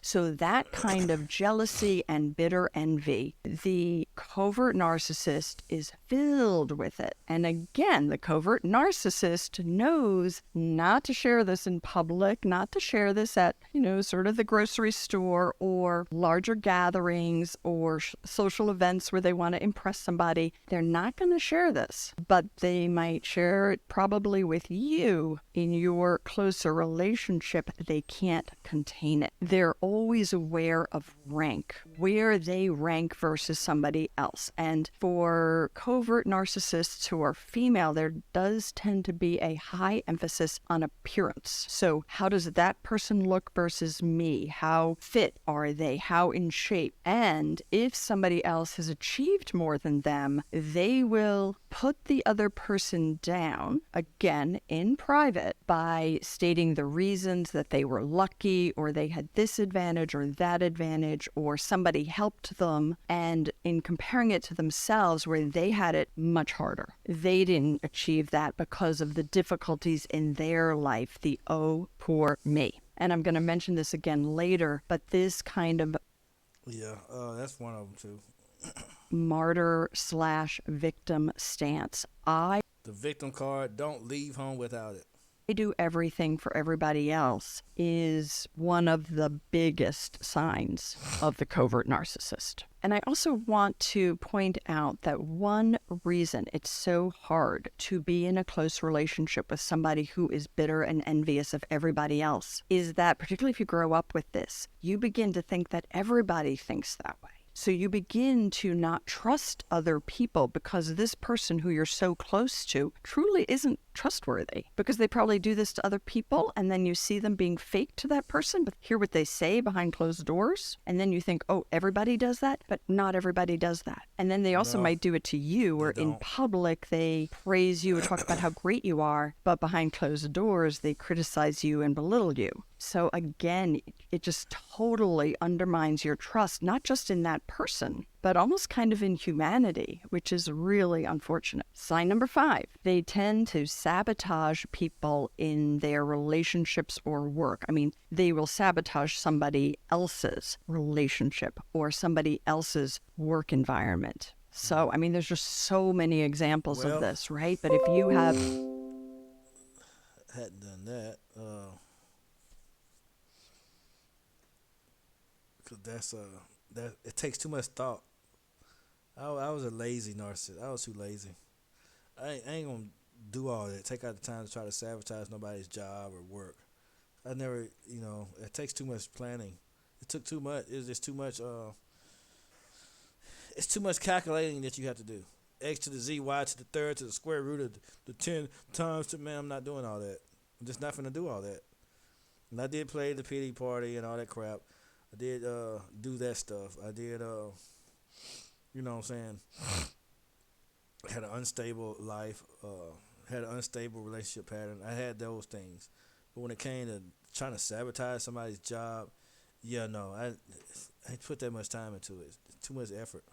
Speaker 2: So that kind of jealousy and bitter envy, the covert narcissist is filled with it. And again, the covert narcissist knows not to share this in public, not to share this at, sort of the grocery store or larger gatherings or social events where they want to impress somebody. They're not going to share this, but they might share it probably with you in your closer relationship. They can't contain it. They're always aware of rank, where they rank versus somebody else. And for covert narcissists who are female, there does tend to be a high emphasis on appearance. So how does that person look versus me? How fit are they? How in shape? And if somebody else has achieved more than them, they will put the other person down, again, in private, by stating the reasons that they were lucky or they had this advantage or that advantage or somebody helped them, and in comparing it to themselves where they had it much harder. They didn't achieve that because of the difficulties in their life, the oh, poor me. And I'm going to mention this again later, but this kind of
Speaker 1: That's one of them too.
Speaker 2: martyr/victim stance.
Speaker 1: The victim card, don't leave home without it.
Speaker 2: I do everything for everybody else is one of the biggest signs of the covert narcissist. And I also want to point out that one reason it's so hard to be in a close relationship with somebody who is bitter and envious of everybody else is that, particularly if you grow up with this, you begin to think that everybody thinks that way. So you begin to not trust other people because this person who you're so close to truly isn't trustworthy, because they probably do this to other people, and then you see them being fake to that person, but hear what they say behind closed doors, and then you think, oh, everybody does that, but not everybody does that. And then they also might do it to you, or in public they praise you or talk about how great you are, but behind closed doors they criticize you and belittle you. So again, it just totally undermines your trust, not just in that person, but almost kind of in humanity, which is really unfortunate. Sign number 5, they tend to sabotage people in their relationships or work. I mean, they will sabotage somebody else's relationship or somebody else's work environment. So, I mean, there's just so many examples of this, right? But if you have...
Speaker 1: hadn't done that, because that it takes too much thought. I was a lazy narcissist. I was too lazy. I ain't gonna do all that. Take out the time to try to sabotage nobody's job or work. I never, it takes too much planning. It took too much. It's just too much. It's too much calculating that you have to do. X to the Z, Y to the third, to the square root of the 10 times to, man, I'm not doing all that. I'm just not gonna do all that. And I did play the pity party and all that crap. I did do that stuff. I did, you know what I'm saying, had an unstable life, had an unstable relationship pattern. I had those things. But when it came to trying to sabotage somebody's job, I put that much time into it. It's too much effort.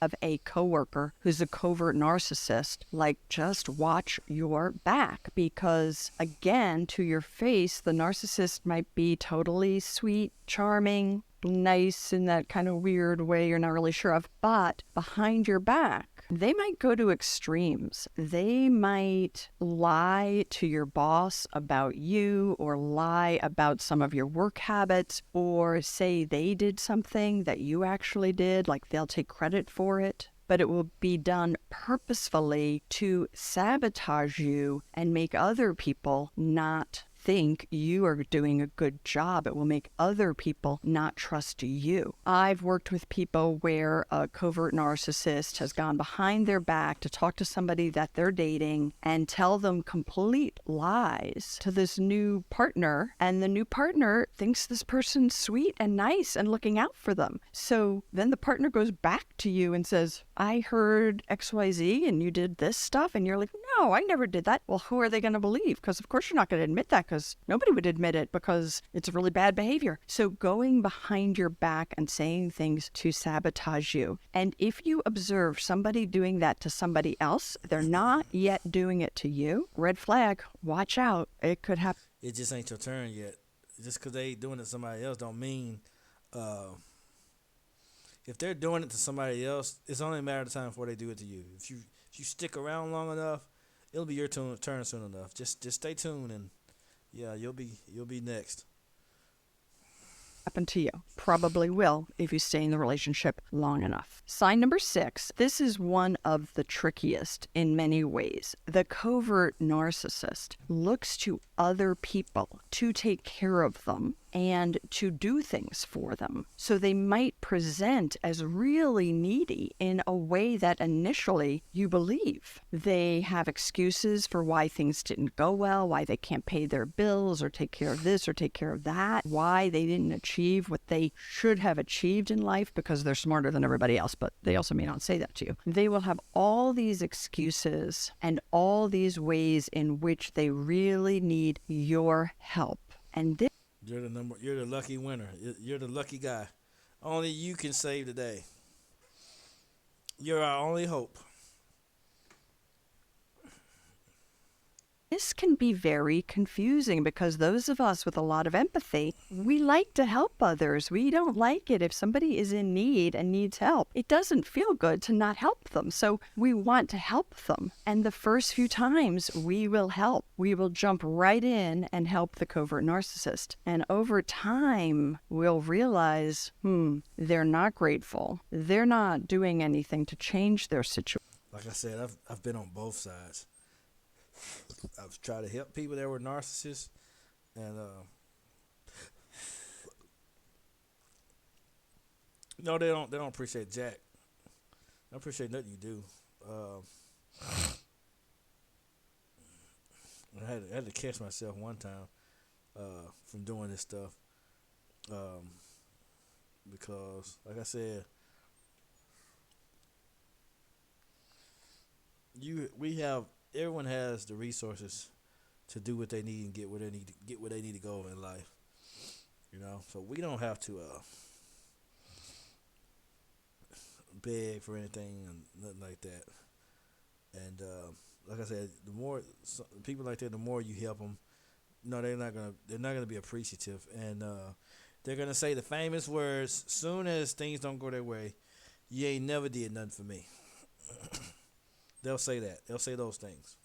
Speaker 2: Of a coworker who's a covert narcissist, like, just watch your back, because again, to your face, the narcissist might be totally sweet, charming, nice in that kind of weird way you're not really sure of, but behind your back, they might go to extremes. They might lie to your boss about you, or lie about some of your work habits, or say they did something that you actually did, like they'll take credit for it. But it will be done purposefully to sabotage you and make other people not think you are doing a good job. It will make other people not trust you. I've worked with people where a covert narcissist has gone behind their back to talk to somebody that they're dating and tell them complete lies to this new partner. And the new partner thinks this person's sweet and nice and looking out for them. So then the partner goes back to you and says, I heard XYZ and you did this stuff. And you're like, no, I never did that. Well, who are they going to believe? Because of course you're not going to admit that, because nobody would admit it because it's really bad behavior. So going behind your back and saying things to sabotage you. And if you observe somebody doing that to somebody else, they're not yet doing it to you. Red flag, watch out. It could happen.
Speaker 1: It just ain't your turn yet. Just because they doing it to somebody else don't mean uh, if they're doing it to somebody else, it's only a matter of time before they do it to you. If you stick around long enough, it'll be your turn soon enough. Just stay tuned, and yeah, you'll be next.
Speaker 2: Happen to you. Probably will if you stay in the relationship long enough. Sign number 6. This is one of the trickiest in many ways. The covert narcissist looks to other people to take care of them and to do things for them. So they might present as really needy in a way that initially you believe. They have excuses for why things didn't go well, why they can't pay their bills or take care of this or take care of that, why they didn't achieve what they should have achieved in life because they're smarter than everybody else, but they also may not say that to you. They will have all these excuses and all these ways in which they really need your help. And this
Speaker 1: You're the lucky winner. You're the lucky guy. Only you can save the day. You're our only hope.
Speaker 2: This can be very confusing because those of us with a lot of empathy, we like to help others. We don't like it if somebody is in need and needs help. It doesn't feel good to not help them. So we want to help them. And the first few times we will help. We will jump right in and help the covert narcissist. And over time, we'll realize, they're not grateful. They're not doing anything to change their situation.
Speaker 1: Like I said, I've been on both sides. I've tried to help people that were narcissists, and no, they don't appreciate jack. They don't appreciate nothing you do. I had to catch myself one time from doing this stuff because, like I said, everyone has the resources to do what they need and get where they need to go in life. So we don't have to beg for anything and nothing like that. And like I said, the more people like that, the more you help them. No, they're not gonna be appreciative, and they're gonna say the famous words: "Soon as things don't go their way, you ain't never did nothing for me." They'll say that. They'll say those things.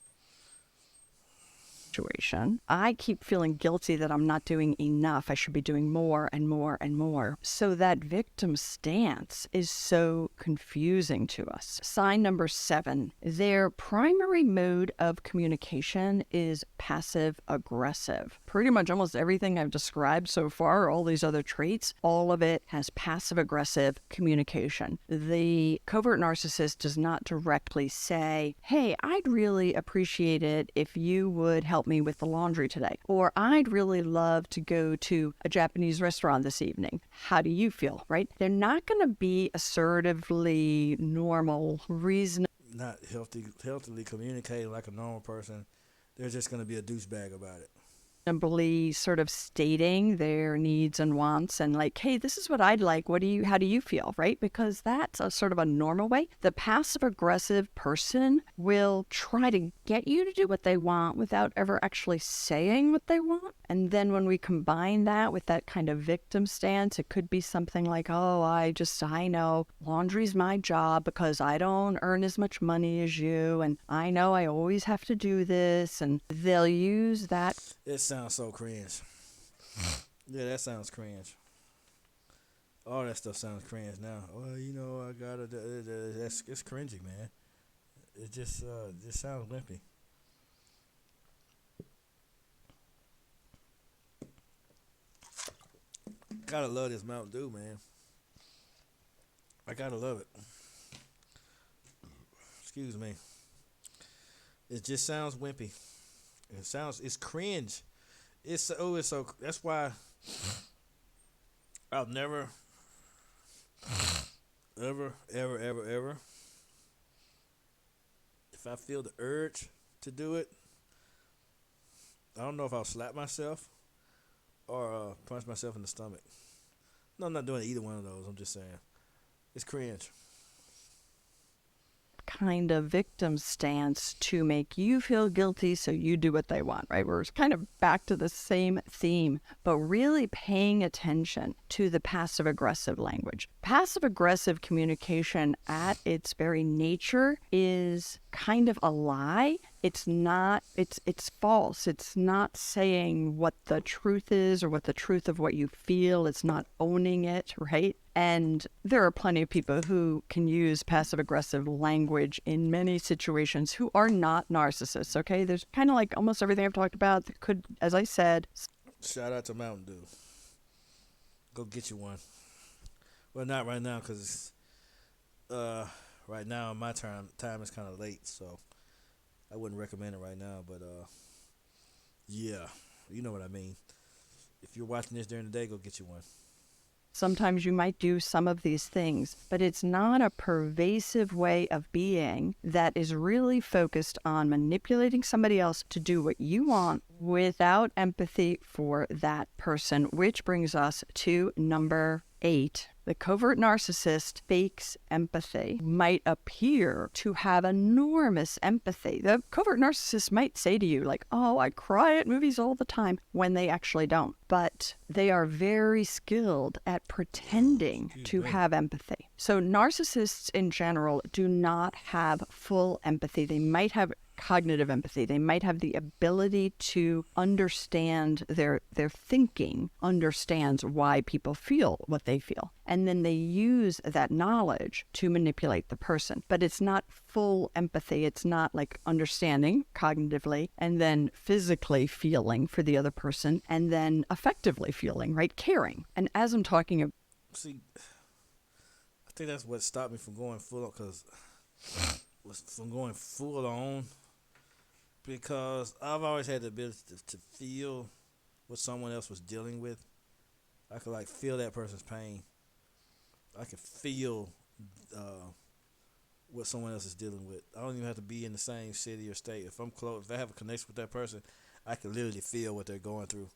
Speaker 2: I keep feeling guilty that I'm not doing enough. I should be doing more and more and more. So that victim stance is so confusing to us. Sign number 7, their primary mode of communication is passive aggressive. Pretty much almost everything I've described so far, all these other traits, all of it has passive aggressive communication. The covert narcissist does not directly say, hey, I'd really appreciate it if you would help me with the laundry today. Or I'd really love to go to a Japanese restaurant this evening. How do you feel, right? They're not going to be assertively normal, reasonable.
Speaker 1: Not healthily communicating like a normal person. They're just going to be a douchebag about it.
Speaker 2: Sort of stating their needs and wants and like, hey, this is what I'd like. How do you feel, right? Because that's a sort of a normal way. The passive aggressive person will try to get you to do what they want without ever actually saying what they want. And then when we combine that with that kind of victim stance, it could be something like, oh, I know laundry's my job because I don't earn as much money as you. And I know I always have to do this. And they'll use that.
Speaker 1: It sounds so cringe. Yeah, that sounds cringe. All that stuff sounds cringe now. Well, I gotta. It's cringy, man. It just sounds wimpy. Gotta love this Mountain Dew, man. I gotta love it. Excuse me. It just sounds wimpy. It's cringe. It's so. That's why I'll never, ever. If I feel the urge to do it, I don't know if I'll slap myself or punch myself in the stomach. No, I'm not doing either one of those. I'm just saying it's cringe.
Speaker 2: Kind of victim stance to make you feel guilty so you do what they want, right? We're kind of back to the same theme, but really paying attention to the passive aggressive language. Passive aggressive communication at its very nature is kind of a lie. It's not, it's false. It's not saying what the truth is or what the truth of what you feel. It's not owning it, right? And there are plenty of people who can use passive aggressive language in many situations who are not narcissists, okay? There's kind of like almost everything I've talked about that could, as I said.
Speaker 1: Shout out to Mountain Dew. Go get you one. Well, not right now because right now my time is kind of late, so I wouldn't recommend it right now. But yeah, you know what I mean. If you're watching this during the day, go get you one.
Speaker 2: Sometimes you might do some of these things, but it's not a pervasive way of being that is really focused on manipulating somebody else to do what you want without empathy for that person, which brings us to number 8. The covert narcissist fakes empathy, might appear to have enormous empathy. The covert narcissist might say to you, like, oh, I cry at movies all the time, when they actually don't. But they are very skilled at pretending to have empathy. So narcissists in general do not have full empathy. They might have cognitive empathy. They might have the ability to understand their thinking, understands why people feel what they feel. And then they use that knowledge to manipulate the person. But it's not full empathy. It's not like understanding cognitively and then physically feeling for the other person and then affectively feeling, right? Caring. And as I'm talking about...
Speaker 1: See, I think that's what stopped me from going full on because I've always had the ability to feel what someone else was dealing with. I could like feel that person's pain. I could feel what someone else is dealing with. I don't even have to be in the same city or state. If I'm close, if I have a connection with that person, I can literally feel what they're going through.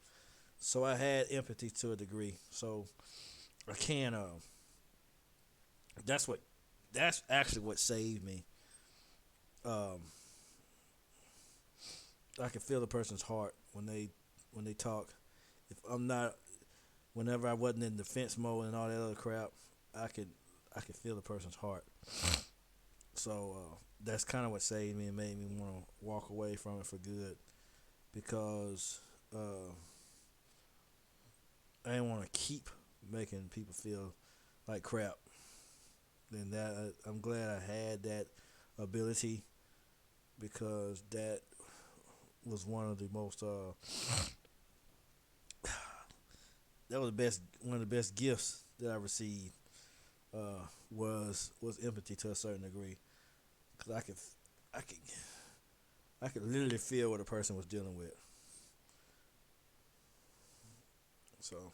Speaker 1: So I had empathy to a degree. So I can. That's actually what saved me. I can feel the person's heart when they talk. If I'm not, whenever I wasn't in defense mode and all that other crap, I could feel the person's heart. So that's kind of what saved me and made me want to walk away from it for good, because I didn't want to keep making people feel like crap. And that I'm glad I had that ability, because that was one of the most that was one of the best gifts that I received, was empathy to a certain degree, because I could literally feel what a person was dealing with. So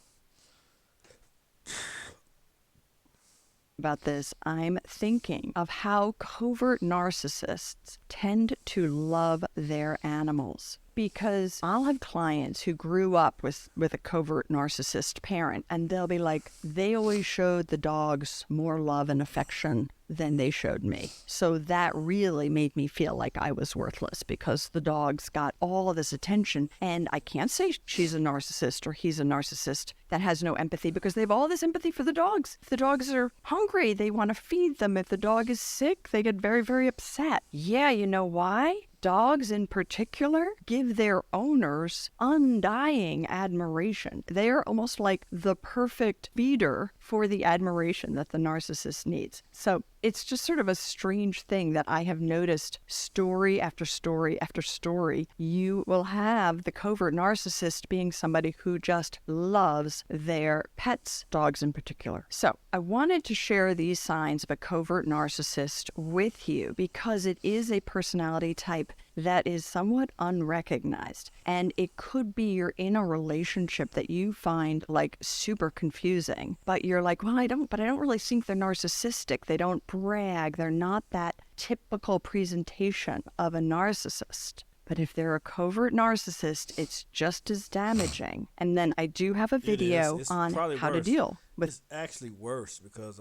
Speaker 2: about this, I'm thinking of how covert narcissists tend to love their animals. Because I'll have clients who grew up with a covert narcissist parent, and they'll be like, they always showed the dogs more love and affection than they showed me. So that really made me feel like I was worthless, because the dogs got all of this attention. And I can't say she's a narcissist or he's a narcissist that has no empathy, because they have all this empathy for the dogs. If the dogs are hungry, they want to feed them. If the dog is sick, they get very, very upset. Yeah, you know why? Dogs in particular give their owners undying admiration. They are almost like the perfect feeder for the admiration that the narcissist needs. So it's just sort of a strange thing that I have noticed story after story after story. You will have the covert narcissist being somebody who just loves their pets, dogs in particular. So I wanted to share these signs of a covert narcissist with you because it is a personality type that is somewhat unrecognized. And it could be you're in a relationship that you find like super confusing, but you're like, well, I don't really think they're narcissistic. They don't brag. They're not that typical presentation of a narcissist. But if they're a covert narcissist, it's just as damaging. And then I do have a video on how to deal with.
Speaker 1: It's actually worse because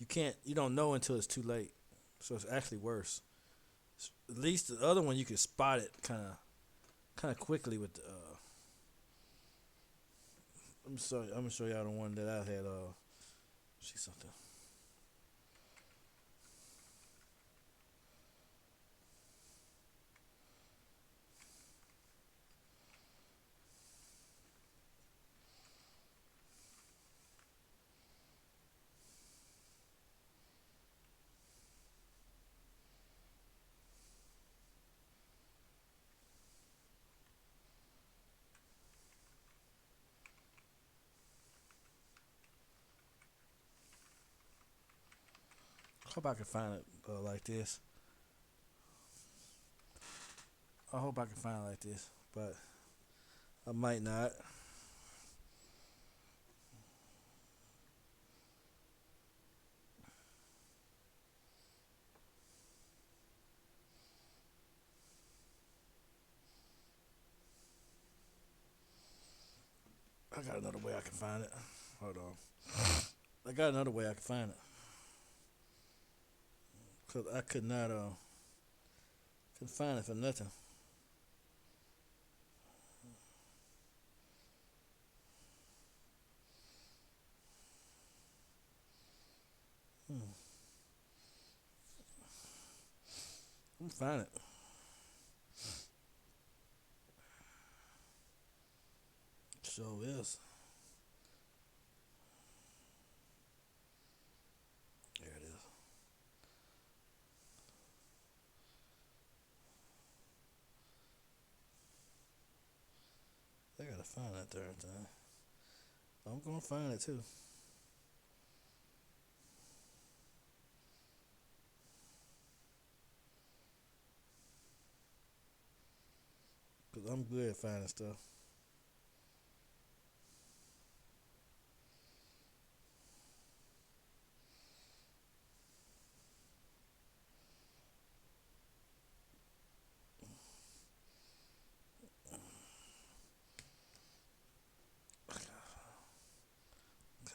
Speaker 1: you don't know until it's too late. So it's actually worse. At least the other one you can spot it kind of quickly with the. I'm gonna show y'all the one that I had. See something. Hope I can find it like this. I hope I can find it like this, but I might not. I got another way I can find it. Hold on. I got another way I can find it. Cause I could not couldn't find it for nothing. I'm find it. So is. There it is. I gotta find that third thing. I'm gonna find it too. Cause I'm good at finding stuff.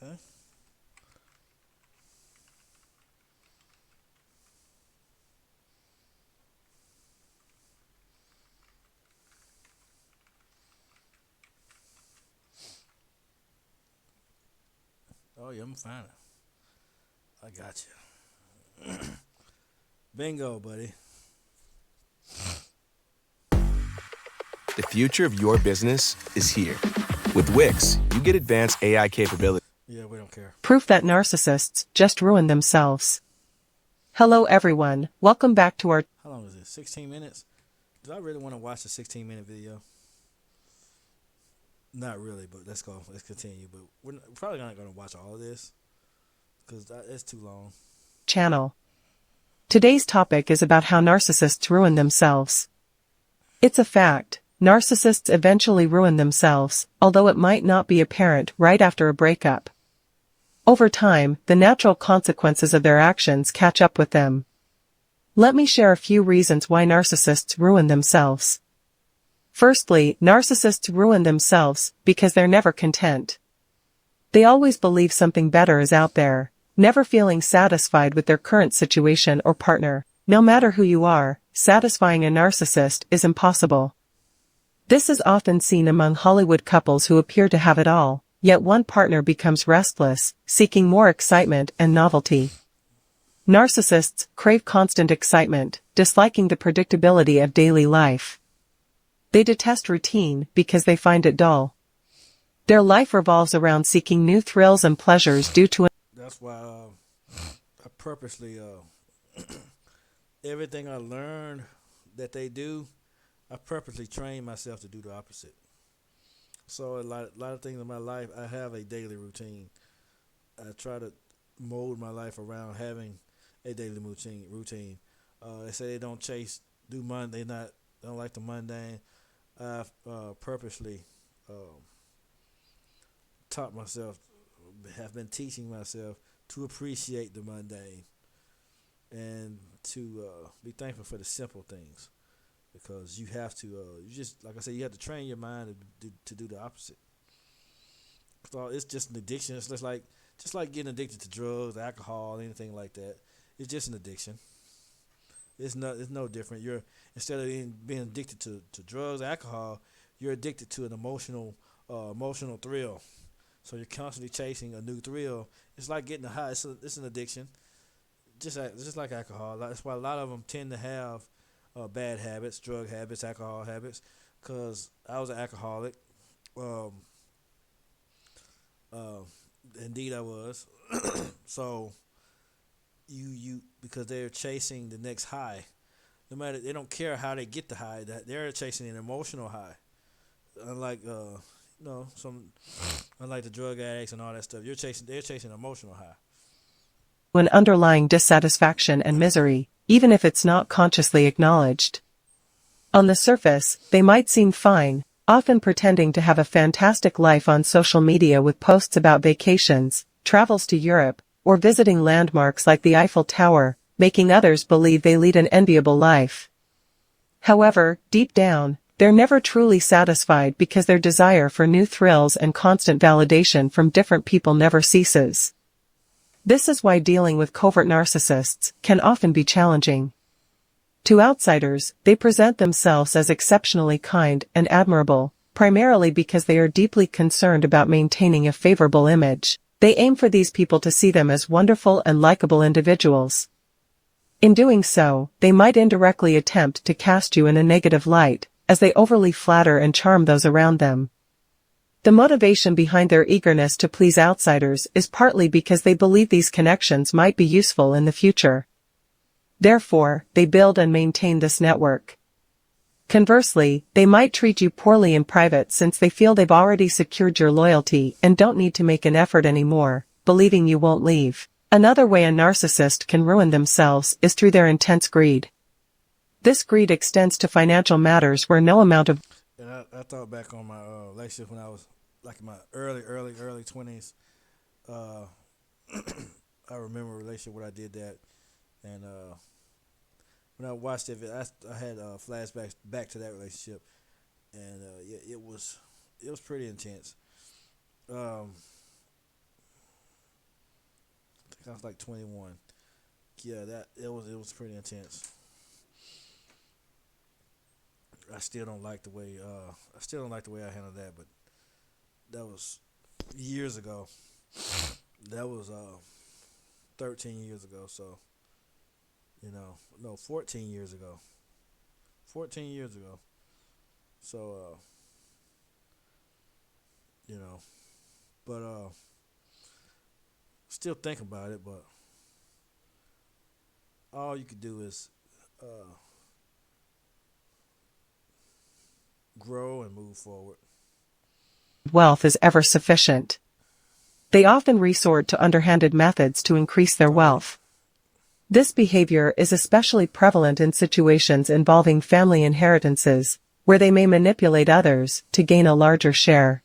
Speaker 1: Okay. Oh yeah, I'm fine. I got you. Bingo, buddy.
Speaker 3: The future of your business is here. With Wix, you get advanced AI capabilities.
Speaker 1: Yeah, we don't care.
Speaker 4: Proof that narcissists just ruin themselves. Hello everyone, welcome back to our...
Speaker 1: How long is this? 16 minutes? Do I really want to watch a 16-minute video? Not really, but let's go. Let's continue. But we're probably not going to watch all of this because it's too long.
Speaker 4: Channel. Today's topic is about how narcissists ruin themselves. It's a fact. Narcissists eventually ruin themselves, although it might not be apparent right after a breakup. Over time, the natural consequences of their actions catch up with them. Let me share a few reasons why narcissists ruin themselves. Firstly, narcissists ruin themselves because they're never content. They always believe something better is out there, never feeling satisfied with their current situation or partner. No matter who you are, satisfying a narcissist is impossible. This is often seen among Hollywood couples who appear to have it all, yet one partner becomes restless, seeking more excitement and novelty. Narcissists crave constant excitement, disliking the predictability of daily life. They detest routine because they find it dull. Their life revolves around seeking new thrills and pleasures due to
Speaker 1: That's why I purposely everything I learned that they do, I purposely train myself to do the opposite. So a lot of things in my life, I have a daily routine. I try to mold my life around having a daily routine. They say they don't do they don't like the mundane. I've purposely uh, taught myself, have been teaching myself to appreciate the mundane and to be thankful for the simple things, because you have to, you just like I said, you have to train your mind to do the opposite. So it's just an addiction. It's just like getting addicted to drugs, alcohol, anything like that. It's just an addiction. It's no different. You're instead of being addicted to drugs, alcohol, you're addicted to an emotional thrill. So you're constantly chasing a new thrill. It's like getting a high. It's an addiction, just like alcohol. That's why a lot of them tend to have bad habits, drug habits, alcohol habits. Cause I was an alcoholic. Um, uh, Indeed, I was. So you because they're chasing the next high. No matter, they don't care how they get the high. That they're chasing an emotional high. Unlike some unlike the drug addicts and all that stuff, they're chasing an emotional high.
Speaker 4: an underlying dissatisfaction and misery, even if it's not consciously acknowledged. On the surface, they might seem fine, often pretending to have a fantastic life on social media with posts about vacations, travels to Europe, or visiting landmarks like the Eiffel Tower, making others believe they lead an enviable life. However, deep down, they're never truly satisfied because their desire for new thrills and constant validation from different people never ceases. This is why dealing with covert narcissists can often be challenging. To outsiders, they present themselves as exceptionally kind and admirable, primarily because they are deeply concerned about maintaining a favorable image. They aim for these people to see them as wonderful and likable individuals. In doing so, they might indirectly attempt to cast you in a negative light, as they overly flatter and charm those around them. The motivation behind their eagerness to please outsiders is partly because they believe these connections might be useful in the future. Therefore, they build and maintain this network. Conversely, they might treat you poorly in private since they feel they've already secured your loyalty and don't need to make an effort anymore, believing you won't leave. Another way a narcissist can ruin themselves is through their intense greed. This greed extends to financial matters where no amount of
Speaker 1: And I thought back on my relationship when I was like in my early 20s. Uh, I remember a relationship where I did that, and when I watched it, I had flashbacks back to that relationship, and yeah, it was pretty intense. I think I was like 21. Yeah, that it was pretty intense. I still don't like the way I handled that, but that was years ago. That was 13 years ago, so no, 14 years ago. 14 years ago. So you know, but still think about it, but all you could do is grow and move forward.
Speaker 4: wealth is ever sufficient. They often resort to underhanded methods to increase their wealth. This behavior is especially prevalent in situations involving family inheritances, where they may manipulate others to gain a larger share.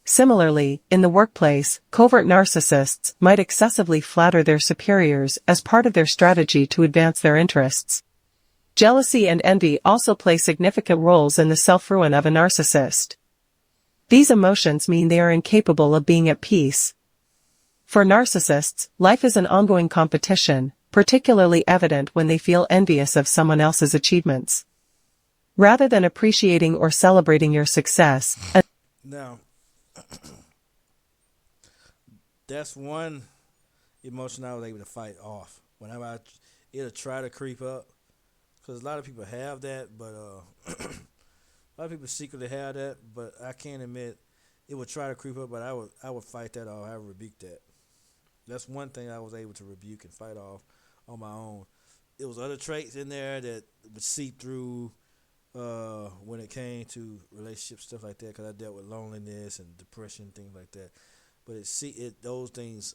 Speaker 4: Similarly, in the workplace, covert narcissists might excessively flatter their superiors as part of their strategy to advance their interests. Jealousy and envy also play significant roles in the self-ruin of a narcissist. These emotions mean they are incapable of being at peace. For narcissists, life is an ongoing competition, particularly evident when they feel envious of someone else's achievements. Rather than appreciating or celebrating your success,
Speaker 1: Now, that's one emotion I was able to fight off. Whenever it'll try to creep up, because a lot of people have that, but a lot of people secretly have that, but I can't admit it would try to creep up, but I would fight that off. I would rebuke that. That's one thing I was able to rebuke and fight off on my own. It was other traits in there that would seep through when it came to relationship stuff like that, because I dealt with loneliness and depression, things like that. But those things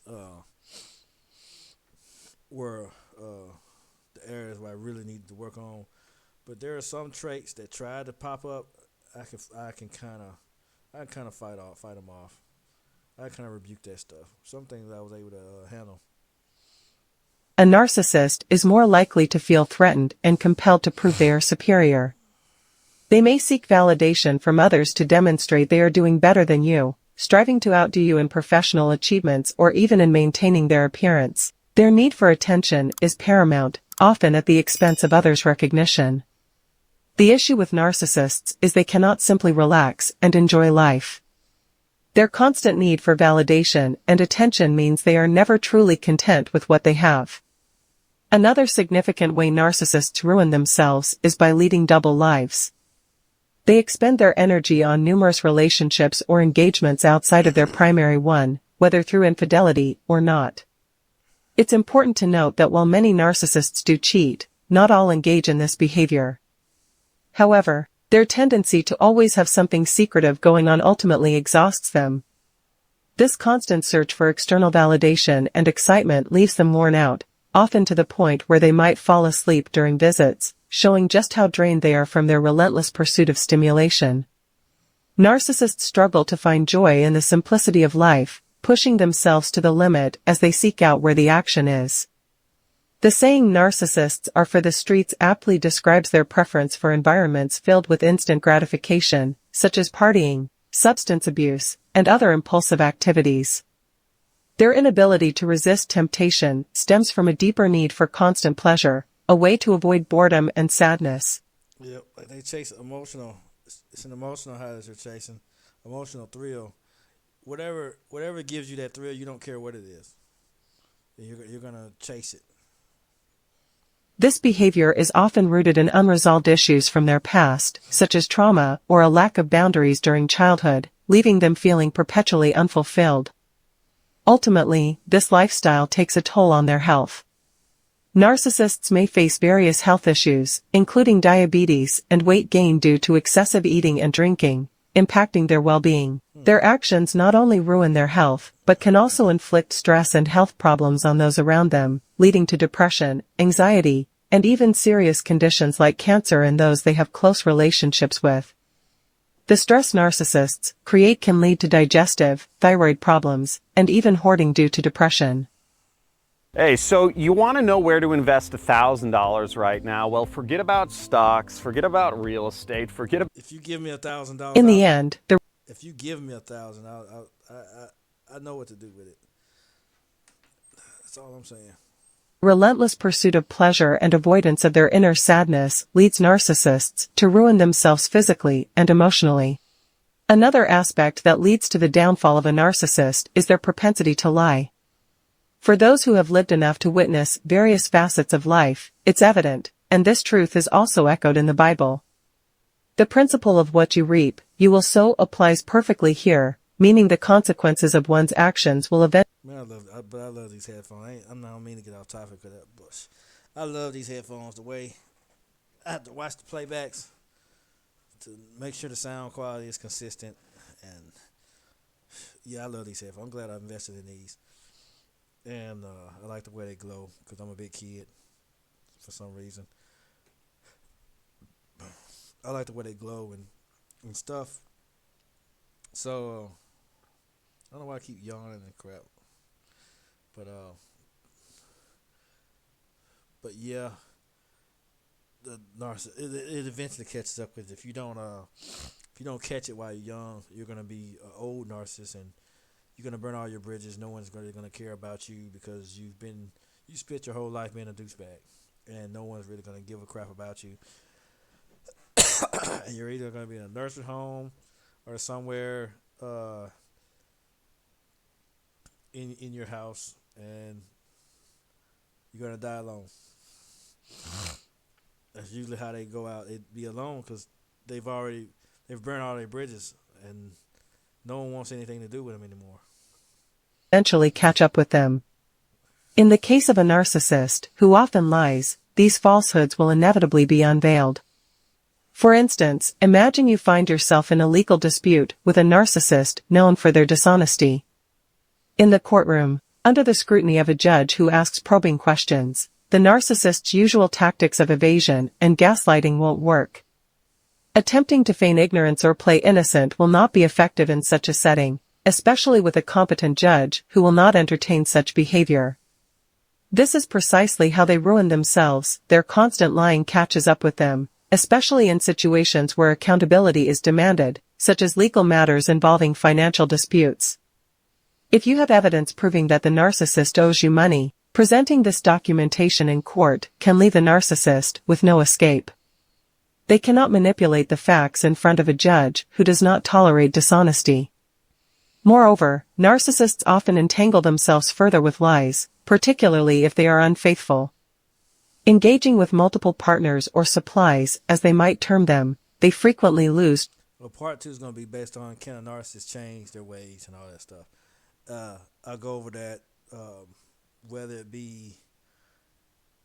Speaker 1: were the areas where I really needed to work on. But there are some traits that try to pop up. I can kind of fight them off. I kind of rebuke that stuff. Some things I was able to handle.
Speaker 4: A narcissist is more likely to feel threatened and compelled to prove they are superior. They may seek validation from others to demonstrate they are doing better than you, striving to outdo you in professional achievements or even in maintaining their appearance. Their need for attention is paramount, often at the expense of others' recognition. The issue with narcissists is they cannot simply relax and enjoy life. Their constant need for validation and attention means they are never truly content with what they have. Another significant way narcissists ruin themselves is by leading double lives. They expend their energy on numerous relationships or engagements outside of their primary one, whether through infidelity or not. It's important to note that while many narcissists do cheat, not all engage in this behavior. However, their tendency to always have something secretive going on ultimately exhausts them. This constant search for external validation and excitement leaves them worn out, often to the point where they might fall asleep during visits, showing just how drained they are from their relentless pursuit of stimulation. Narcissists struggle to find joy in the simplicity of life, pushing themselves to the limit as they seek out where the action is. The saying "narcissists are for the streets" aptly describes their preference for environments filled with instant gratification, such as partying, substance abuse, and other impulsive activities. Their inability to resist temptation stems from a deeper need for constant pleasure, a way to avoid boredom and sadness.
Speaker 1: Yep, like they chase emotional. It's an emotional high that you're chasing, emotional thrill. Whatever gives you that thrill, you don't care what it is. You're gonna chase it.
Speaker 4: This behavior is often rooted in unresolved issues from their past, such as trauma or a lack of boundaries during childhood, leaving them feeling perpetually unfulfilled. Ultimately, this lifestyle takes a toll on their health. Narcissists may face various health issues, including diabetes and weight gain due to excessive eating and drinking, impacting their well-being. Their actions not only ruin their health, but can also inflict stress and health problems on those around them, leading to depression, anxiety, and even serious conditions like cancer in those they have close relationships with. The stress narcissists create can lead to digestive, thyroid problems, and even hoarding due to depression.
Speaker 5: Hey, so you want to know where to invest $1,000 right now? Well, forget about stocks, forget about real estate, forget about...
Speaker 1: If you give me $1,000,
Speaker 4: In the end, the
Speaker 1: if you give me $1,000, I know what to do with it. That's all I'm saying.
Speaker 4: relentless pursuit of pleasure and avoidance of their inner sadness leads narcissists to ruin themselves physically and emotionally. Another aspect that leads to the downfall of a narcissist is their propensity to lie. For those who have lived enough to witness various facets of life, it's evident, and this truth is also echoed in the Bible. The principle of what you reap, you will sow applies perfectly here, meaning the consequences of one's actions will eventually...
Speaker 1: I love these headphones. I'm not meaning to get off topic of that, but I love these headphones. The way I have to watch the playbacks to make sure the sound quality is consistent, and yeah, I love these headphones. I'm glad I invested in these, and I like the way they glow because I'm a big kid for some reason. I like the way they glow and stuff. So I don't know why I keep yawning and crap. But yeah, the it eventually catches up with. If you don't catch it while you're young, you're gonna be an old narcissist, and you're gonna burn all your bridges. No one's really gonna care about you because you spent your whole life being a douchebag, and no one's really gonna give a crap about you. And you're either gonna be in a nursing home or somewhere in your house, and you're gonna die alone. That's usually how they go out. They'd be alone because they've burned all their bridges, and no one wants anything to do with them anymore.
Speaker 4: Eventually catch up with them. In the case of a narcissist, who often lies, these falsehoods will inevitably be unveiled. For instance, imagine you find yourself in a legal dispute with a narcissist known for their dishonesty. In the courtroom, under the scrutiny of a judge who asks probing questions, the narcissist's usual tactics of evasion and gaslighting won't work. Attempting to feign ignorance or play innocent will not be effective in such a setting, especially with a competent judge who will not entertain such behavior. This is precisely how they ruin themselves. Their constant lying catches up with them, especially in situations where accountability is demanded, such as legal matters involving financial disputes. If you have evidence proving that the narcissist owes you money, presenting this documentation in court can leave the narcissist with no escape. They cannot manipulate the facts in front of a judge who does not tolerate dishonesty. Moreover, narcissists often entangle themselves further with lies, particularly if they are unfaithful. Engaging with multiple partners or supplies, as they might term them, they frequently lose.
Speaker 1: Well, part 2 is going to be based on can a narcissist change their ways and all that stuff. I'll go over that, whether it be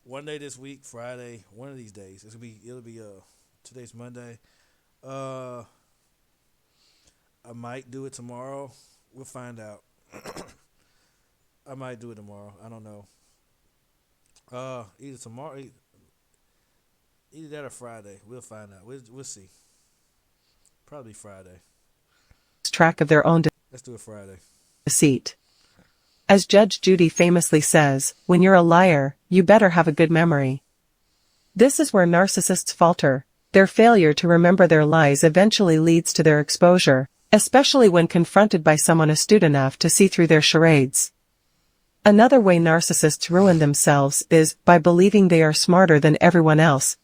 Speaker 1: one day this week, Friday, one of these days. It'll be today's Monday. I might do it tomorrow. We'll find out. I might do it tomorrow. I don't know. Either tomorrow, either that or Friday. We'll find out. We'll see. Probably Friday.
Speaker 4: Track of their own
Speaker 1: Let's do it Friday.
Speaker 4: Deceit. As Judge Judy famously says, when you're a liar, you better have a good memory. This is where narcissists falter. Their failure to remember their lies eventually leads to their exposure, especially when confronted by someone astute enough to see through their charades. Another way narcissists ruin themselves is by believing they are smarter than everyone else,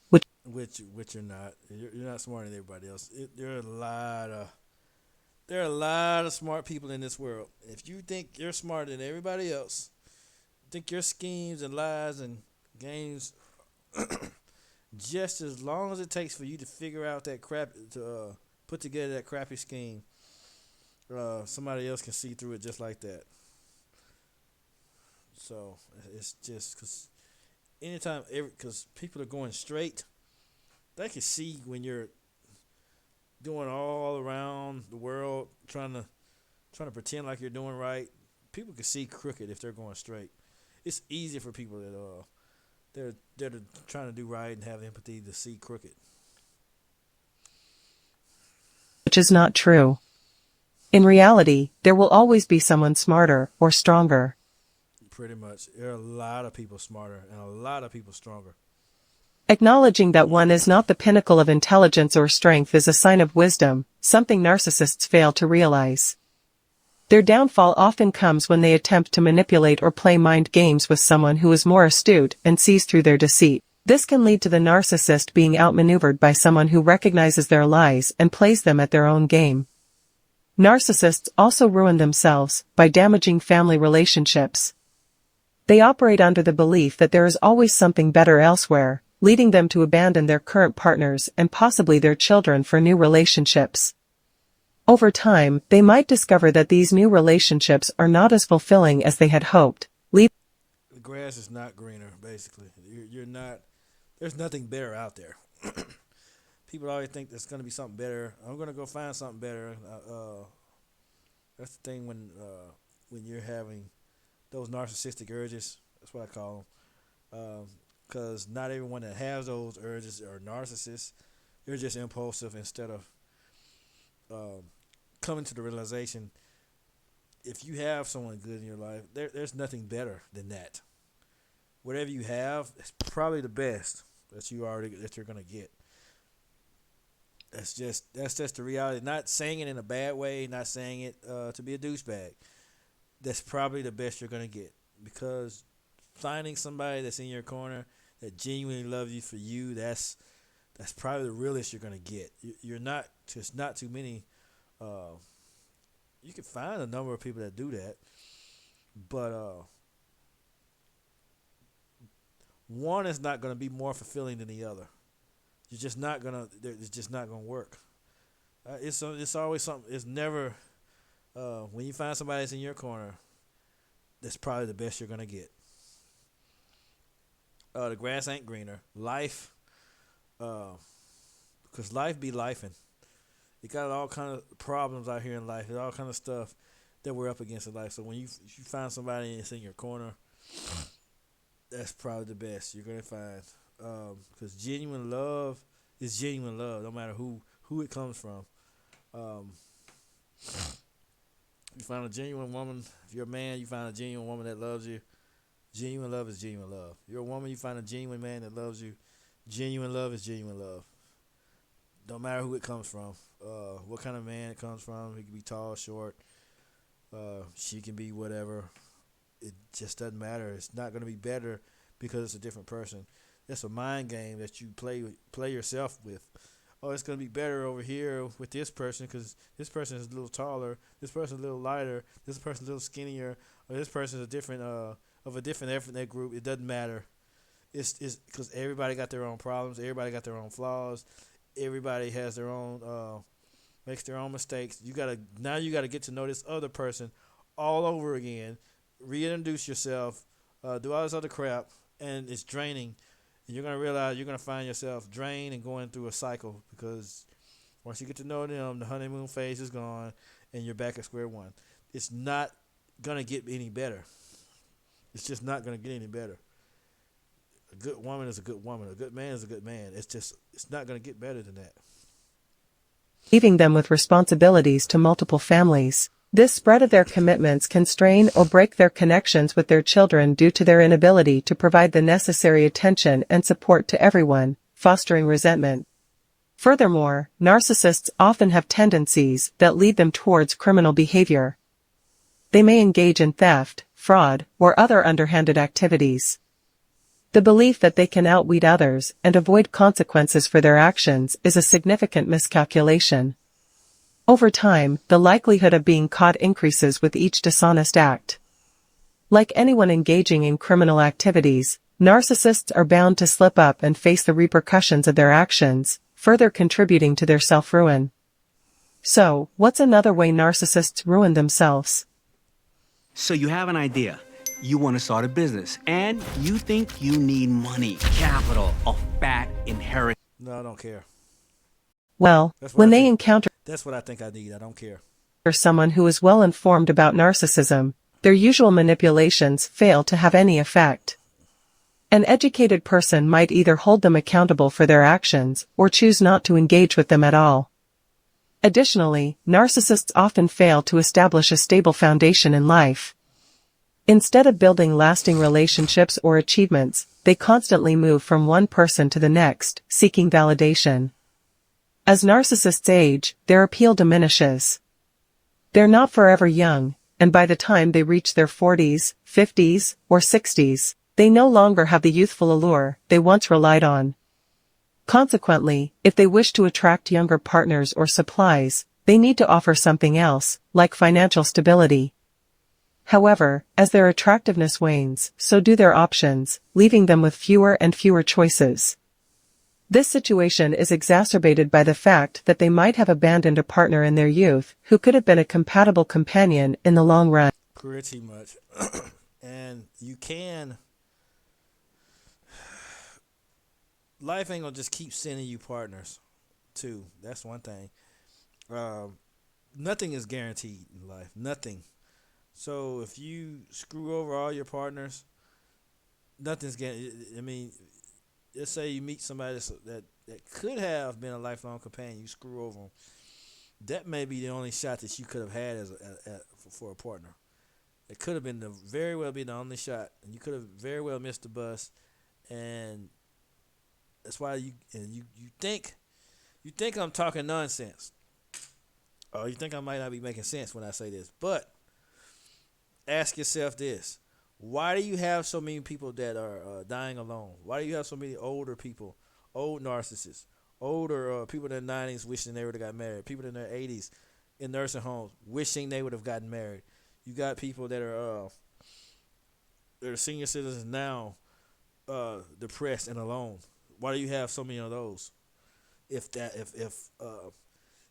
Speaker 4: which
Speaker 1: you're not. You're not smarter than everybody else. There are a lot of smart people in this world. If you think you're smarter than everybody else, think your schemes and lies and games, just as long as it takes for you to figure out that crap, to put together that crappy scheme, somebody else can see through it just like that. So it's just because because people are going straight, they can see when you're doing all around the world, trying to pretend like you're doing right. People can see crooked if they're going straight. It's easier for people that they're trying to do right and have empathy to see crooked.
Speaker 4: is not true. In reality, there will always be someone smarter or stronger.
Speaker 1: Pretty much. There are a lot of people smarter and a lot of people stronger.
Speaker 4: Acknowledging that one is not the pinnacle of intelligence or strength is a sign of wisdom, something narcissists fail to realize. Their downfall often comes when they attempt to manipulate or play mind games with someone who is more astute and sees through their deceit. This can lead to the narcissist being outmaneuvered by someone who recognizes their lies and plays them at their own game. Narcissists also ruin themselves by damaging family relationships. They operate under the belief that there is always something better elsewhere, leading them to abandon their current partners and possibly their children for new relationships. Over time, they might discover that these new relationships are not as fulfilling as they had hoped.
Speaker 1: The grass is not greener, basically. You're not. There's nothing better out there. People always think there's going to be something better. I'm going to go find something better. That's the thing when you're having those narcissistic urges. That's what I call them. Because not everyone that has those urges are narcissists. They're just impulsive instead of coming to the realization, if you have someone good in your life, there's nothing better than that. Whatever you have, it's probably the best that you're gonna get. That's just the reality. Not saying it in a bad way, not saying it to be a douchebag. That's probably the best you're gonna get, because finding somebody that's in your corner that genuinely loves you for you, that's probably the realest you're gonna get. You're not just not too many. You can find a number of people that do that, but one is not going to be more fulfilling than the other. You're just not gonna. It's just not gonna work. It's always something. It's never when you find somebody that's in your corner. That's probably the best you're gonna get. The grass ain't greener. Life, because life be lifing. You got all kind of problems out here in life. There's all kind of stuff that we're up against in life. So when if you find somebody that's in your corner, that's probably the best you're gonna find. Because genuine love is genuine love, no matter who it comes from. You find a genuine woman. If you're a man, you find a genuine woman that loves you. Genuine love is genuine love. If you're a woman, you find a genuine man that loves you. Genuine love is genuine love. Don't matter who it comes from. What kind of man it comes from. He can be tall, short. She can be whatever. It just doesn't matter. It's not going to be better because it's a different person. It's a mind game that you play yourself with. Oh, it's going to be better over here with this person because this person is a little taller, this person is a little lighter, this person is a little skinnier, or this person is a different of a different ethnic group. It doesn't matter. It's because everybody got their own problems. Everybody got their own flaws. Everybody has their own makes their own mistakes. You gotta get to know this other person all over again. Reintroduce yourself. Do all this other crap, and it's draining. And you're going to realize you're going to find yourself drained and going through a cycle because once you get to know them, the honeymoon phase is gone and you're back at square one. It's not going to get any better. It's just not going to get any better. A good woman is a good woman. A good man is a good man. It's not going to get better than that.
Speaker 4: Leaving them with responsibilities to multiple families. This spread of their commitments can strain or break their connections with their children due to their inability to provide the necessary attention and support to everyone, fostering resentment. Furthermore, narcissists often have tendencies that lead them towards criminal behavior. They may engage in theft, fraud, or other underhanded activities. The belief that they can outwit others and avoid consequences for their actions is a significant miscalculation. Over time, the likelihood of being caught increases with each dishonest act. Like anyone engaging in criminal activities, narcissists are bound to slip up and face the repercussions of their actions, further contributing to their self-ruin. So, what's another way narcissists ruin themselves?
Speaker 6: So you have an idea. You want to start a business, and you think you need money, capital, a fat inheritance.
Speaker 1: No, I don't care.
Speaker 4: Well, when they encounter
Speaker 1: That's what I think I need. I don't care.
Speaker 4: someone who is well informed about narcissism, their usual manipulations fail to have any effect. An educated person might either hold them accountable for their actions or choose not to engage with them at all. Additionally, narcissists often fail to establish a stable foundation in life. Instead of building lasting relationships or achievements, they constantly move from one person to the next, seeking validation. As narcissists age, their appeal diminishes. They're not forever young, and by the time they reach their 40s, 50s, or 60s, they no longer have the youthful allure they once relied on. Consequently, if they wish to attract younger partners or supplies, they need to offer something else, like financial stability. However, as their attractiveness wanes, so do their options, leaving them with fewer and fewer choices. This situation is exacerbated by the fact that they might have abandoned a partner in their youth who could have been a compatible companion in the long run.
Speaker 1: Pretty much. And you can... Life ain't gonna just keep sending you partners, too. That's one thing. Nothing is guaranteed in life. Nothing. So if you screw over all your partners, nothing's guaranteed. I mean, let's say you meet somebody that could have been a lifelong companion, you screw over them. That may be the only shot that you could have had for a partner. It could have been very well be the only shot, and you could have very well missed the bus. And that's why you think I'm talking nonsense, or you think I might not be making sense when I say this. But ask yourself this: why do you have so many people that are dying alone? Why do you have so many older people, old narcissists, older people in their 90s wishing they would have got married, people in their 80s in nursing homes wishing they would have gotten married? You got people that are senior citizens now depressed and alone? Why do you have so many of those? If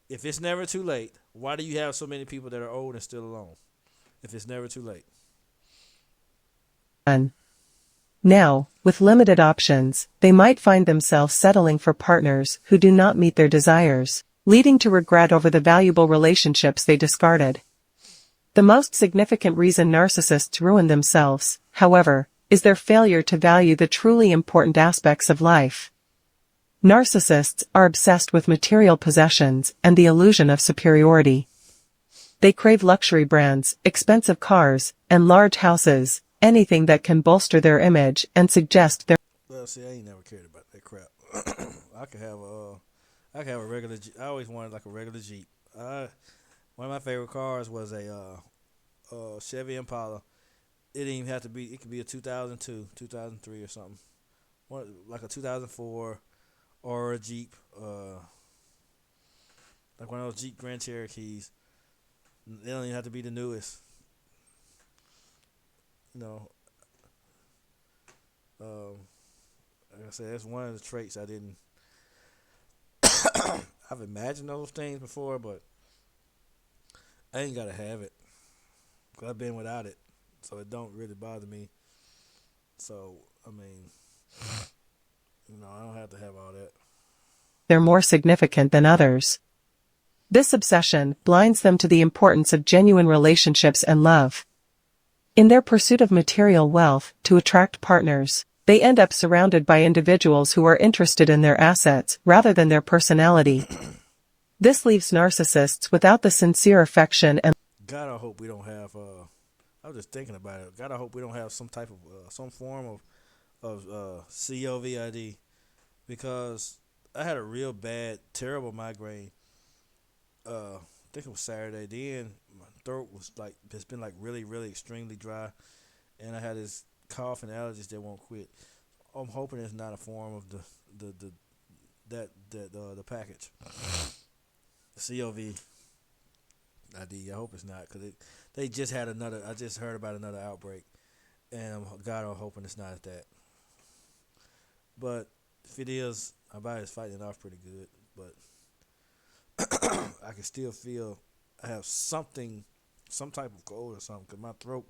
Speaker 1: it's never too late, why do you have so many people that are old and still alone? If it's never too late.
Speaker 4: Now, with limited options, they might find themselves settling for partners who do not meet their desires, leading to regret over the valuable relationships they discarded. The most significant reason narcissists ruin themselves, however, is their failure to value the truly important aspects of life. Narcissists are obsessed with material possessions and the illusion of superiority. They crave luxury brands, expensive cars, and large houses, anything that can bolster their image and suggest their.
Speaker 1: Well, see, I ain't never cared about that crap. I could have a regular. I always wanted like a regular Jeep. One of my favorite cars was a Chevy Impala. It didn't even have to be. It could be a 2002, 2003, or something. Like a 2004 or a Jeep. Like one of those Jeep Grand Cherokees. They don't even have to be the newest. You know, like I said, that's one of the traits I didn't. I've imagined those things before, but I ain't gotta have it. 'Cause I've been without it, so it don't really bother me. So I mean, I don't have to have all that.
Speaker 4: They're more significant than others. This obsession blinds them to the importance of genuine relationships and love. In their pursuit of material wealth to attract partners, they end up surrounded by individuals who are interested in their assets rather than their personality. This leaves narcissists without the sincere affection and.
Speaker 1: God, I hope we don't have. I was just thinking about it. God, I hope we don't have some type of some form of COVID, because I had a real bad, terrible migraine. I think it was Saturday. Then my throat was like, it's been like really, really extremely dry, and I had this cough and allergies that won't quit. I'm hoping it's not a form of the package, the COVID. I hope it's not, because they just had another. I just heard about another outbreak, and I'm hoping it's not that. But if it is, my body's fighting it off pretty good. But I can still feel I have some type of cold or something, because my throat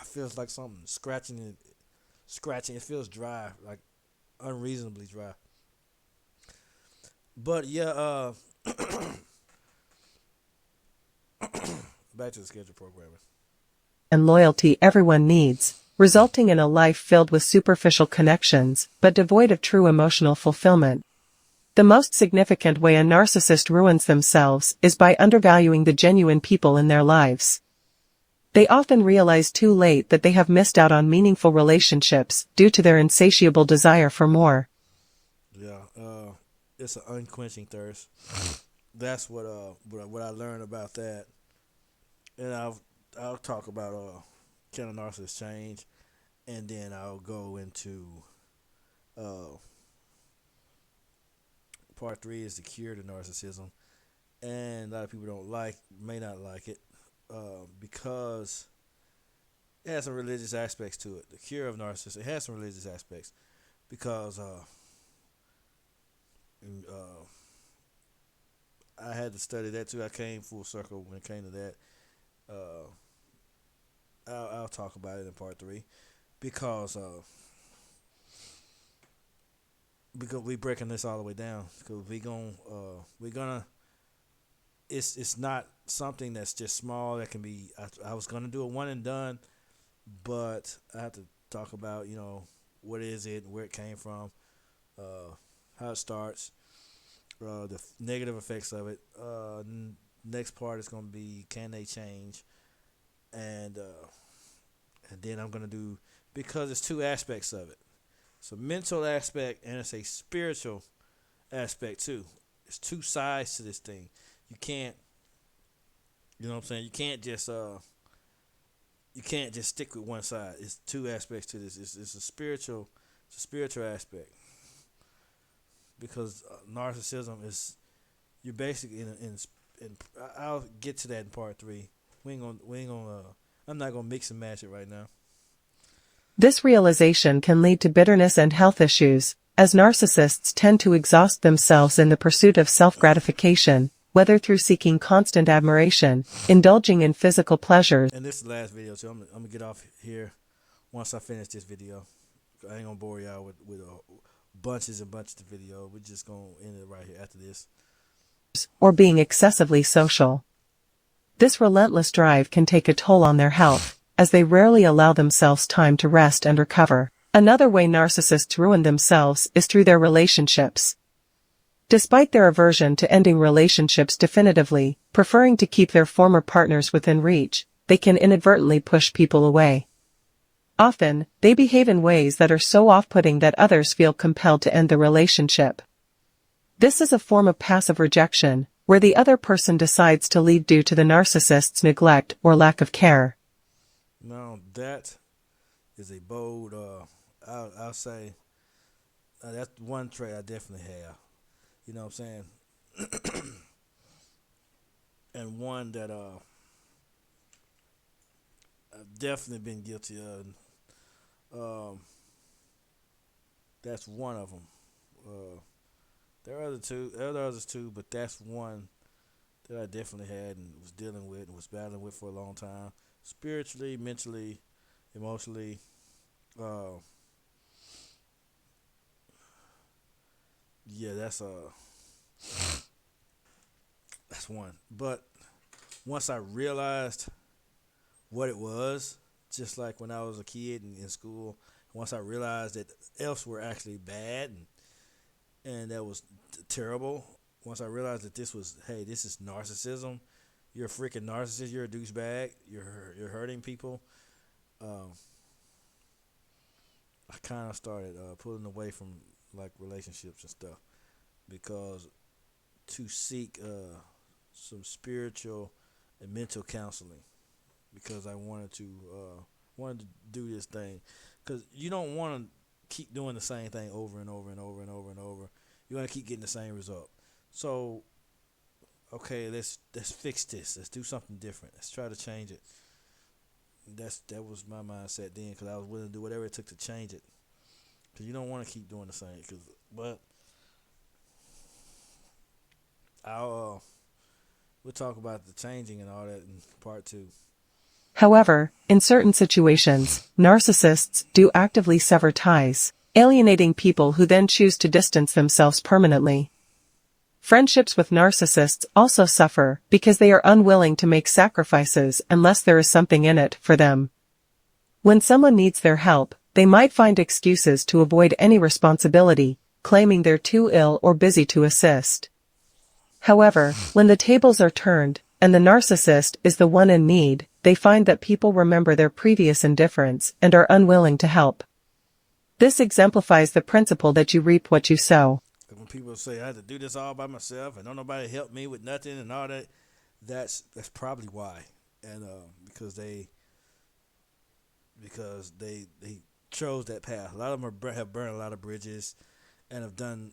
Speaker 1: feels like something scratching it. Scratching. It feels dry, like unreasonably dry. But yeah, back to the schedule programming.
Speaker 4: And loyalty everyone needs, resulting in a life filled with superficial connections, but devoid of true emotional fulfillment. The most significant way a narcissist ruins themselves is by undervaluing the genuine people in their lives. They often realize too late that they have missed out on meaningful relationships due to their insatiable desire for more.
Speaker 1: Yeah, it's an unquenching thirst. That's what I learned about that, and I'll talk about can a narcissist change, and then I'll go into part 3 is the cure to narcissism, and a lot of people may not like it, because it has some religious aspects to it. The cure of narcissism, it has some religious aspects, because I had to study that too. I came full circle when it came to that. I'll talk about it in part 3, because we breaking this all the way down, because we're gonna it's not something that's just small that can be. I was gonna do a one and done, but I have to talk about what is it, where it came from, how it starts, the negative effects of it. Next part is gonna be, can they change, and then I'm gonna do, because it's two aspects of it. It's a mental aspect and it's a spiritual aspect too. It's two sides to this thing. You can't, you know what I'm saying? You can't just stick with one side. It's two aspects to this. It's a spiritual aspect, because narcissism is, you're basically in I'll get to that in part 3. I'm not gonna mix and match it right now.
Speaker 4: This realization can lead to bitterness and health issues, as narcissists tend to exhaust themselves in the pursuit of self-gratification, whether through seeking constant admiration, indulging in physical pleasures.
Speaker 1: And this is the last video, so I'm gonna get off here once I finish this video. I ain't gonna bore y'all with bunches and bunches of video. We're just gonna end it right here after this.
Speaker 4: Or being excessively social. This relentless drive can take a toll on their health, as they rarely allow themselves time to rest and recover. Another way narcissists ruin themselves is through their relationships. Despite their aversion to ending relationships definitively, preferring to keep their former partners within reach, they can inadvertently push people away. Often, they behave in ways that are so off-putting that others feel compelled to end the relationship. This is a form of passive rejection, where the other person decides to leave due to the narcissist's neglect or lack of care.
Speaker 1: Now that is a bold, I'll say, that's one trait I definitely have. You know what I'm saying? And one that I've definitely been guilty of. That's one of them. There are others too, but that's one that I definitely had and was dealing with and was battling with for a long time. Spiritually, mentally, emotionally. Yeah, that's one. But once I realized what it was, just like when I was a kid in school, once I realized that elves were actually bad and that was terrible, once I realized that this is narcissism. You're a freaking narcissist. You're a douchebag. You're hurting people. I kind of started pulling away from like relationships and stuff because to seek some spiritual and mental counseling because I wanted to do this thing because you don't want to keep doing the same thing over and over and over and over and over. You want to keep getting the same result. So, okay, let's fix this. Let's do something different. Let's try to change it. That was my mindset then because I was willing to do whatever it took to change it. Because you don't want to keep doing the same. But we'll talk about the changing and all that in part 2.
Speaker 4: However, in certain situations, narcissists do actively sever ties, alienating people who then choose to distance themselves permanently. Friendships with narcissists also suffer because they are unwilling to make sacrifices unless there is something in it for them. When someone needs their help, they might find excuses to avoid any responsibility, claiming they're too ill or busy to assist. However, when the tables are turned, and the narcissist is the one in need, they find that people remember their previous indifference and are unwilling to help. This exemplifies the principle that you reap what you sow.
Speaker 1: When people say I had to do this all by myself and don't nobody help me with nothing and all that, that's probably why. And because they chose that path. A lot of them have burned a lot of bridges and have done.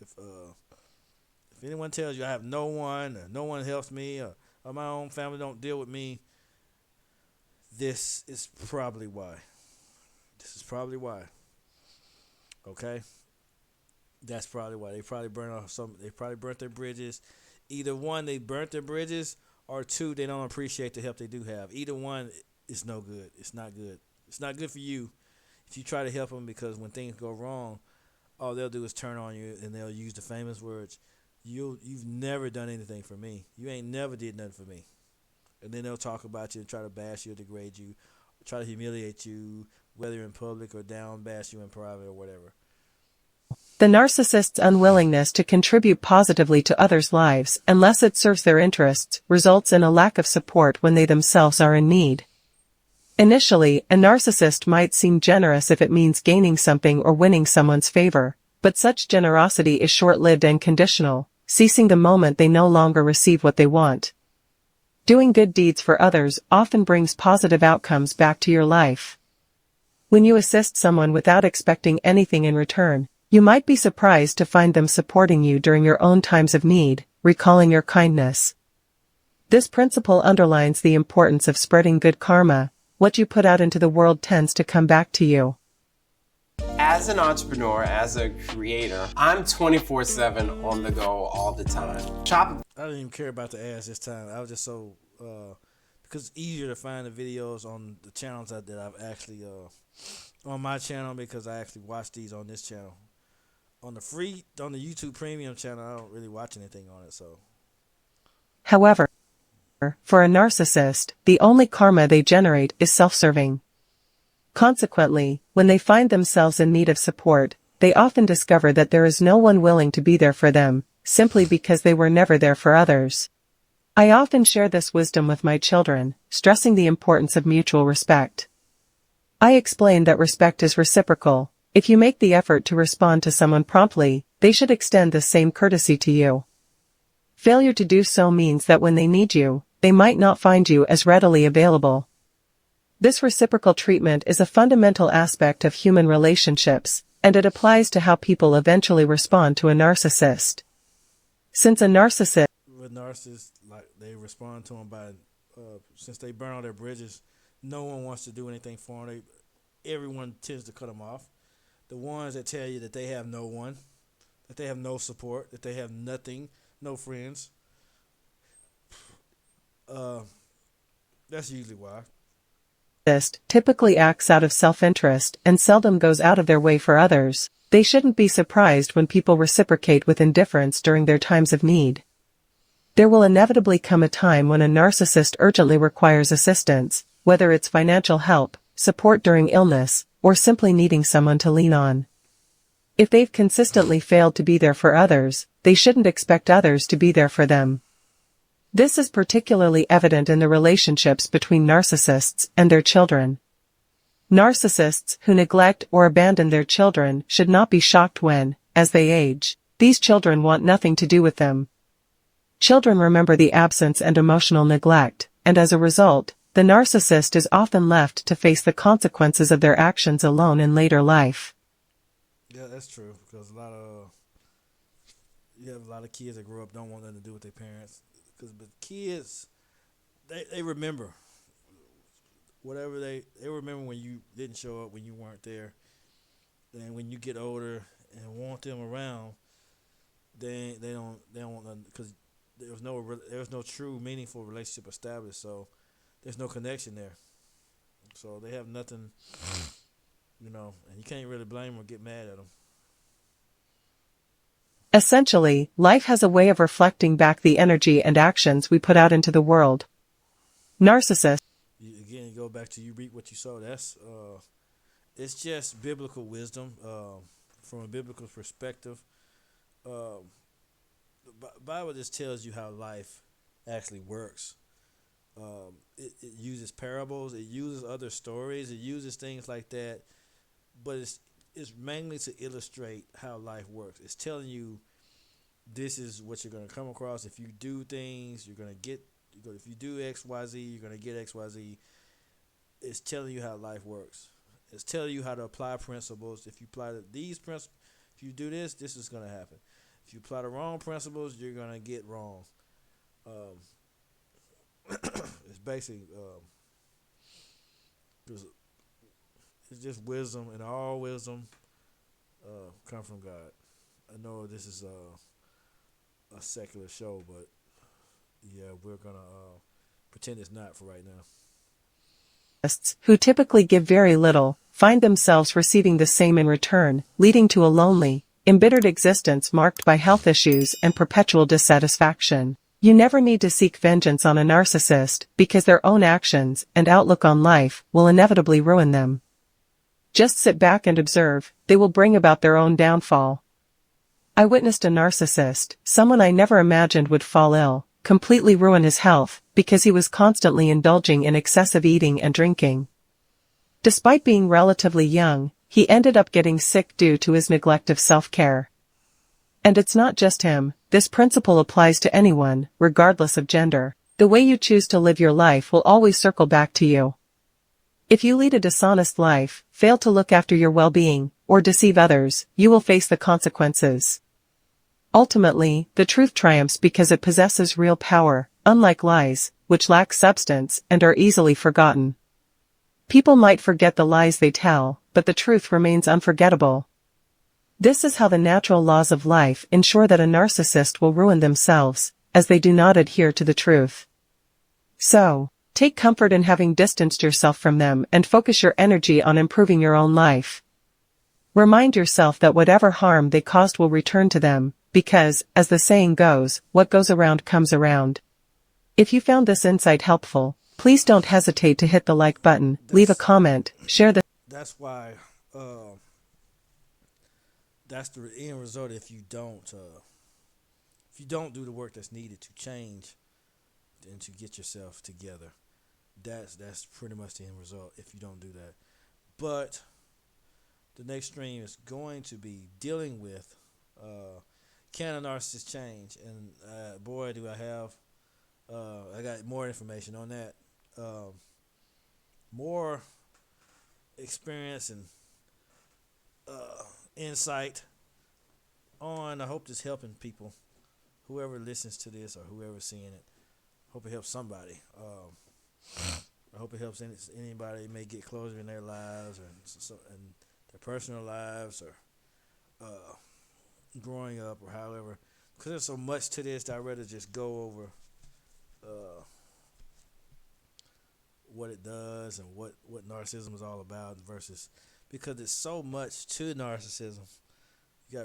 Speaker 1: If anyone tells you I have no one, or no one helps me, or my own family don't deal with me, this is probably why. This is probably why. Okay. That's probably why. They probably burnt their bridges. Either one, they burnt their bridges, or two, they don't appreciate the help they do have. Either one is no good. It's not good. It's not good for you if you try to help them because when things go wrong, all they'll do is turn on you and they'll use the famous words, you've never done anything for me. You ain't never did nothing for me. And then they'll talk about you and try to bash you or degrade you, try to humiliate you, whether in public or down, bash you in private or whatever.
Speaker 4: The narcissist's unwillingness to contribute positively to others' lives unless it serves their interests results in a lack of support when they themselves are in need. Initially, a narcissist might seem generous if it means gaining something or winning someone's favor, but such generosity is short-lived and conditional, ceasing the moment they no longer receive what they want. Doing good deeds for others often brings positive outcomes back to your life. When you assist someone without expecting anything in return, you might be surprised to find them supporting you during your own times of need, recalling your kindness. This principle underlines the importance of spreading good karma, what you put out into the world tends to come back to you.
Speaker 7: As an entrepreneur, as a creator, I'm 24/7 on the go all the time.
Speaker 1: I didn't even care about the ads this time. I was just so because it's easier to find the videos on the channels that I've actually on my channel, because I actually watch these on this channel. On the YouTube Premium channel, I don't really watch anything on it. So,
Speaker 4: However, for a narcissist, the only karma they generate is self-serving. Consequently, when they find themselves in need of support, they often discover that there is no one willing to be there for them, simply because they were never there for others. I often share this wisdom with my children, stressing the importance of mutual respect. I explain that respect is reciprocal. If you make the effort to respond to someone promptly, they should extend the same courtesy to you. Failure to do so means that when they need you, they might not find you as readily available. This reciprocal treatment is a fundamental aspect of human relationships, and it applies to how people eventually respond to a narcissist. Since a narcissist
Speaker 1: with narcissists, like, they respond to them by since they burn all their bridges, no one wants to do anything for them. Everyone tends to cut them off. The ones that tell you that they have no one, that they have no support, that they have nothing, no friends, that's usually why.
Speaker 4: Typically acts out of self-interest and seldom goes out of their way for others. They shouldn't be surprised when people reciprocate with indifference during their times of need. There will inevitably come a time when a narcissist urgently requires assistance, whether it's financial help, support during illness, or simply needing someone to lean on. If they've consistently failed to be there for others, they shouldn't expect others to be there for them. This is particularly evident in the relationships between narcissists and their children. Narcissists who neglect or abandon their children should not be shocked when, as they age, these children want nothing to do with them. Children remember the absence and emotional neglect, and as a result, the narcissist is often left to face the consequences of their actions alone in later life.
Speaker 1: Yeah, that's true, because you have a lot of kids that grow up don't want nothing to do with their parents. But kids, they remember whatever they remember when you didn't show up, when you weren't there. And when you get older and want them around, they don't want nothing, because there was no true meaningful relationship established. So there's no connection there. So they have nothing, and you can't really blame them or get mad at them.
Speaker 4: Essentially, life has a way of reflecting back the energy and actions we put out into the world. Narcissists.
Speaker 1: Again, you go back to you reap what you sow. That's it's just biblical wisdom from a biblical perspective. The Bible just tells you how life actually works. It uses parables. It uses other stories. It uses things like that. But it's mainly to illustrate how life works. It's telling you this is what you're going to come across. If you do things, you're going to get. If you do X, Y, Z, you're going to get X, Y, Z. It's telling you how life works. It's telling you how to apply principles. If you apply these principles, if you do this, this is going to happen. If you apply the wrong principles, you're going to get wrong. It's basically it's just wisdom, and all wisdom come from God. I know this is a secular show, but yeah, we're gonna pretend it's not for right now.
Speaker 4: Who typically give very little, find themselves receiving the same in return, leading to a lonely, embittered existence marked by health issues and perpetual dissatisfaction. You never need to seek vengeance on a narcissist, because their own actions and outlook on life will inevitably ruin them. Just sit back and observe, they will bring about their own downfall. I witnessed a narcissist, someone I never imagined would fall ill, completely ruin his health, because he was constantly indulging in excessive eating and drinking. Despite being relatively young, he ended up getting sick due to his neglect of self-care. And it's not just him, this principle applies to anyone, regardless of gender. The way you choose to live your life will always circle back to you. If you lead a dishonest life, fail to look after your well-being, or deceive others, you will face the consequences. Ultimately, the truth triumphs because it possesses real power, unlike lies, which lack substance and are easily forgotten. People might forget the lies they tell, but the truth remains unforgettable. This is how the natural laws of life ensure that a narcissist will ruin themselves, as they do not adhere to the truth. So, take comfort in having distanced yourself from them and focus your energy on improving your own life. Remind yourself that whatever harm they caused will return to them, because, as the saying goes, what goes around comes around. If you found this insight helpful, please don't hesitate to hit the like button, leave a comment, share the
Speaker 1: That's why. That's the end result. If you don't do the work that's needed to change and to get yourself together, that's pretty much the end result. If you don't do that, but the next stream is going to be dealing with can a narcissist change, and boy, do I have. I got more information on that. More experience and insight on. I hope this helping people, whoever listens to this or whoever's seeing it. Hope it helps somebody. I hope it helps anybody may get closer in their lives or and their personal lives or growing up or however. Because there's so much to this that I'd rather just go over what it does and what narcissism is all about versus, because there's so much to narcissism. You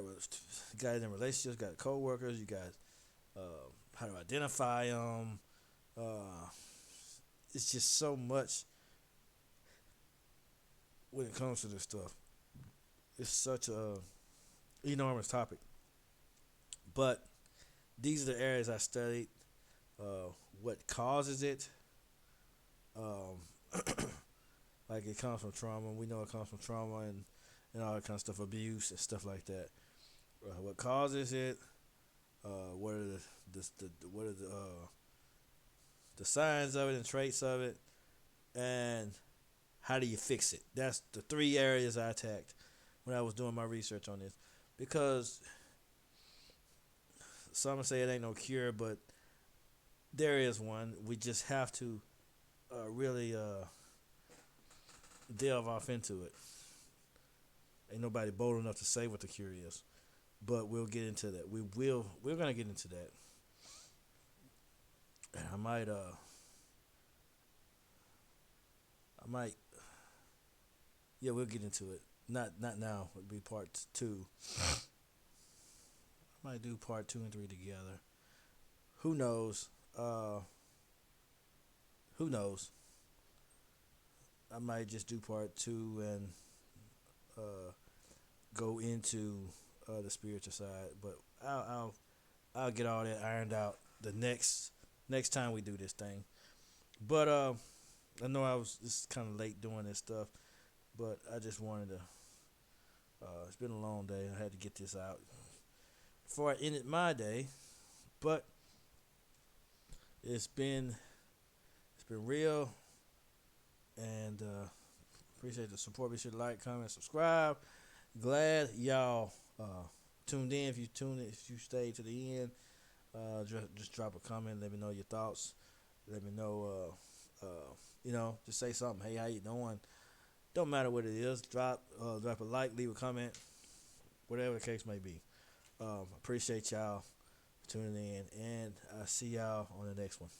Speaker 1: got it in relationships, you got co-workers, you got how to identify them. It's just so much when it comes to this stuff. It's such a enormous topic. But these are the areas I studied. What causes it? Like it comes from trauma. We know it comes from trauma and all that kind of stuff, abuse and stuff like that. What causes it? What are the signs of it and traits of it, and how do you fix it? That's the three areas I attacked when I was doing my research on this. Because some say it ain't no cure, but there is one. We just have to really delve off into it. Ain't nobody bold enough to say what the cure is, but we'll get into that. We're gonna get into that. I might, yeah, we'll get into it. Not now. It'll be part 2. I might do part 2 and 3 together. Who knows? Who knows? I might just do part 2 and go into the spiritual side, but I'll get all that ironed out the next time we do this thing. But I know this is kind of late doing this stuff, but I just wanted to. It's been a long day. I had to get this out before I ended my day, but it's been real, and appreciate the support. Be sure to like, comment, subscribe. Glad y'all tuned in. If you stayed to the end, just drop a comment. Let me know your thoughts. Let me know, just say something. Hey, how you doing? Don't matter what it is. Drop a like, leave a comment, whatever the case may be. Appreciate y'all tuning in, and I'll see y'all on the next one.